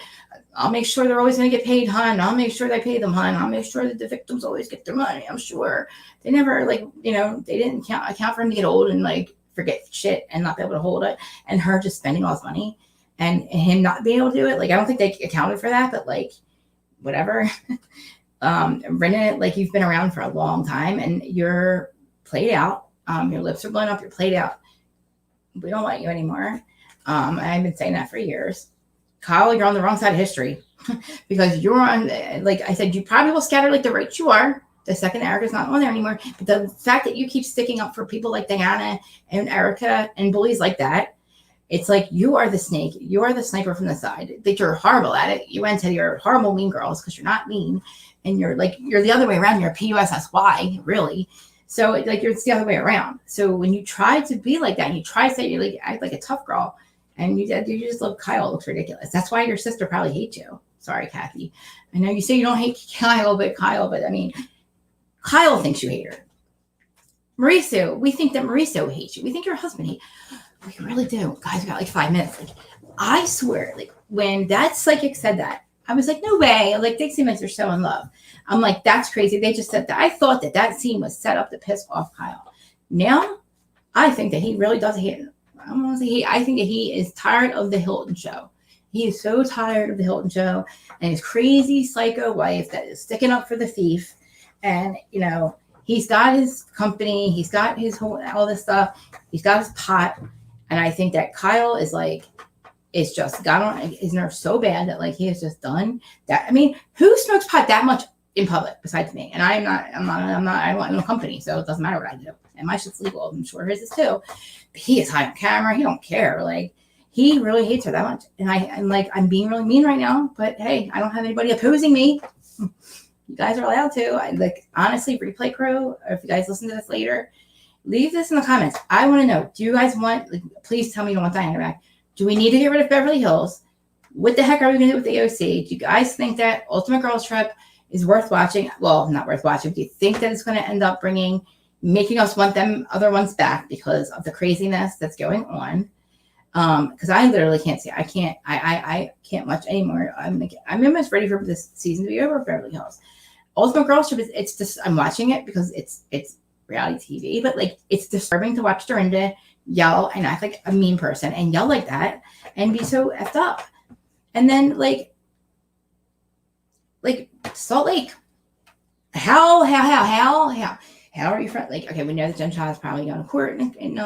I'll make sure they're always going to get paid, hon. I'll make sure they pay them, hon. I'll make sure that the victims always get their money. I'm sure. They never, they didn't account for him to get old and, forget shit and not be able to hold it. And her just spending all his money and him not being able to do it. I don't think they accounted for that, but, whatever. Rinna, you've been around for a long time and you're played out. Your lips are blown up. You're played out. We don't want you anymore. I've been saying that for years. Kyle, you're on the wrong side of history because you're on, like I said, you probably will scatter like the rate you are the second Erica's not on there anymore. But the fact that you keep sticking up for people like Diana and Erica and bullies like that, it's like you are the snake. You are the sniper from the side. That you're horrible at it. You went to your horrible mean girls because you're not mean. And you're the other way around. You're a PUSSY, really. So it's the other way around. So when you try to be like that and you try to say you act like a tough girl, and you just love Kyle. It looks ridiculous. That's why your sister probably hates you. Sorry, Kathy. I know you say you don't hate Kyle, but I mean, Kyle thinks you hate her. Mauricio, we think that Mauricio hates you. We think your husband hates you. We really do. Guys, we got 5 minutes. I swear, when that psychic said that, I was like, no way. They seem like they're so in love. I'm like, that's crazy. They just said that. I thought that scene was set up to piss off Kyle. Now, I think that he really does hate him. I don't want to say I think that he is tired of the Hilton show. He is so tired of the Hilton show and his crazy psycho wife that is sticking up for the thief. And, you know, he's got his company, he's got his whole, all this stuff, he's got his pot. And I think that Kyle is like, it's just got on his nerves so bad that like he has just done that. I mean, who smokes pot that much in public besides me? And I don't want no company, so it doesn't matter what I do. And my shit's legal. I'm sure his is too. But he is high on camera. He don't care. Like, he really hates her that much. And I'm being really mean right now, but hey, I don't have anybody opposing me. You guys are allowed to. Honestly, replay crew, or if you guys listen to this later, leave this in the comments. I want to know, do you guys want, please tell me you don't want Diana back. Do we need to get rid of Beverly Hills? What the heck are we going to do with the OC? Do you guys think that Ultimate Girls Trip is worth watching? Well, not worth watching. Do you think that it's going to end up making us want them other ones back because of the craziness that's going on? Because I literally can't see. I can't watch anymore. I'm almost ready for this season to be over. Beverly Hills, Ultimate Girls Trip it's just, I'm watching it because it's reality TV, but like it's disturbing to watch Dorinda yell and act like a mean person and yell like that and be so effed up. And then like Salt Lake, how are you friends? Like, okay, we know that Jen Shah is probably going to court in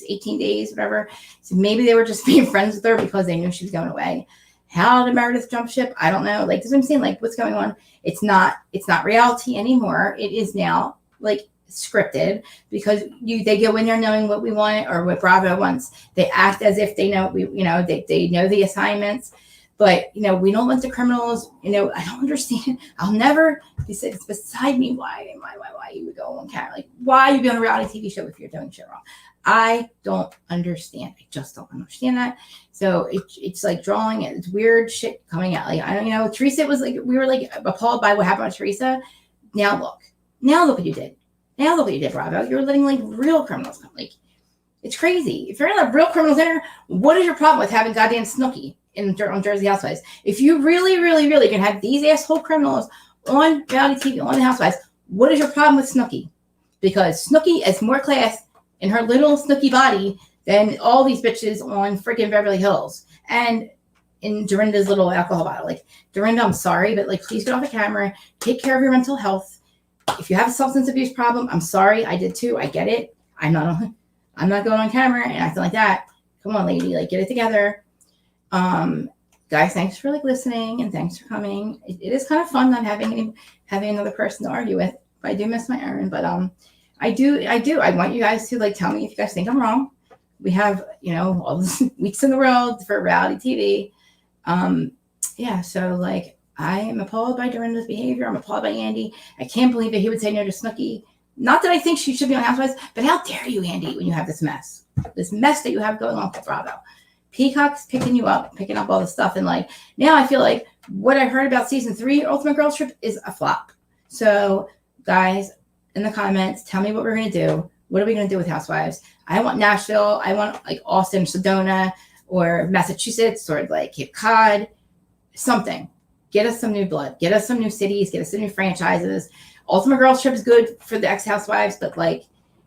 18 days, whatever. So maybe they were just being friends with her because they knew she was going away. How did Meredith jump ship? I don't know. Like, that's what I'm saying. Like, what's going on? It's not reality anymore. It is now like scripted because they go in there knowing what we want or what Bravo wants. They act as if they know they know the assignments. But, we don't want the criminals, I don't understand. I'll never, it's beside me why you would go on camera. Like, why you be on a reality TV show if you're doing shit wrong? I don't understand. I just don't understand that. So it's like drawing, it's weird shit coming out. Like, I don't Teresa was like, we were like appalled by what happened with Teresa. Now look what you did. Now look what you did, Bravo. You're letting like real criminals come. Like, it's crazy. If you're gonna have real criminals in there, what is your problem with having goddamn Snooki on Jersey Housewives? If you really, really, really can have these asshole criminals on reality TV, on the Housewives, what is your problem with Snooki? Because Snooki is more class in her little Snooki body than all these bitches on freaking Beverly Hills and in Dorinda's little alcohol bottle. Like, Dorinda, I'm sorry, but like, please get off the camera. Take care of your mental health. If you have a substance abuse problem, I'm sorry. I did too. I get it. I'm not going on camera and acting like that. Come on, lady, like, get it together. Guys, thanks for like listening and thanks for coming. It is kind of fun not having another person to argue with. I do miss my Erin, but I do. I want you guys to like tell me if you guys think I'm wrong. We have all these weeks in the world for reality TV. Yeah. So like, I am appalled by Dorinda's behavior. I'm appalled by Andy. I can't believe that he would say no to Snooki. Not that I think she should be on Housewives, but how dare you, Andy, when you have this mess that you have going on with Bravo. Peacock's picking up all the stuff. And like, now I feel like what I heard about season 3 Ultimate Girls Trip is a flop. So guys, in the comments, tell me what we're going to do. What are we going to do with Housewives? I want Nashville. I want like Austin, Sedona, or Massachusetts, or like Cape Cod, something. Get us some new blood. Get us some new cities. Get us some new franchises. Ultimate Girls Trip is good for the ex-Housewives, but like,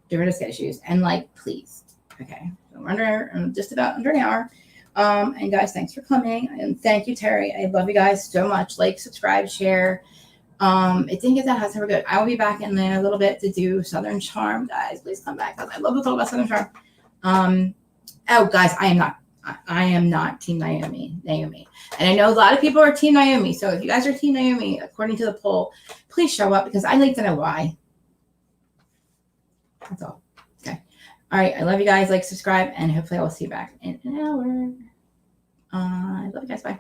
Dorinda's got issues. And like, please. Okay. So we're just about under an hour. And guys, thanks for coming. And thank you, Terry. I love you guys so much. Like, subscribe, share. It didn't get that hot, so we're good. I will be back in there a little bit to do Southern Charm. Guys, please come back. I love to talk about Southern Charm. Oh, guys, I am not Team Naomi. And I know a lot of people are Team Naomi. So if you guys are Team Naomi, according to the poll, please show up because I'd like to know why. That's all. Okay. All right. I love you guys. Like, subscribe, and hopefully I will see you back in an hour. I love you guys. Bye.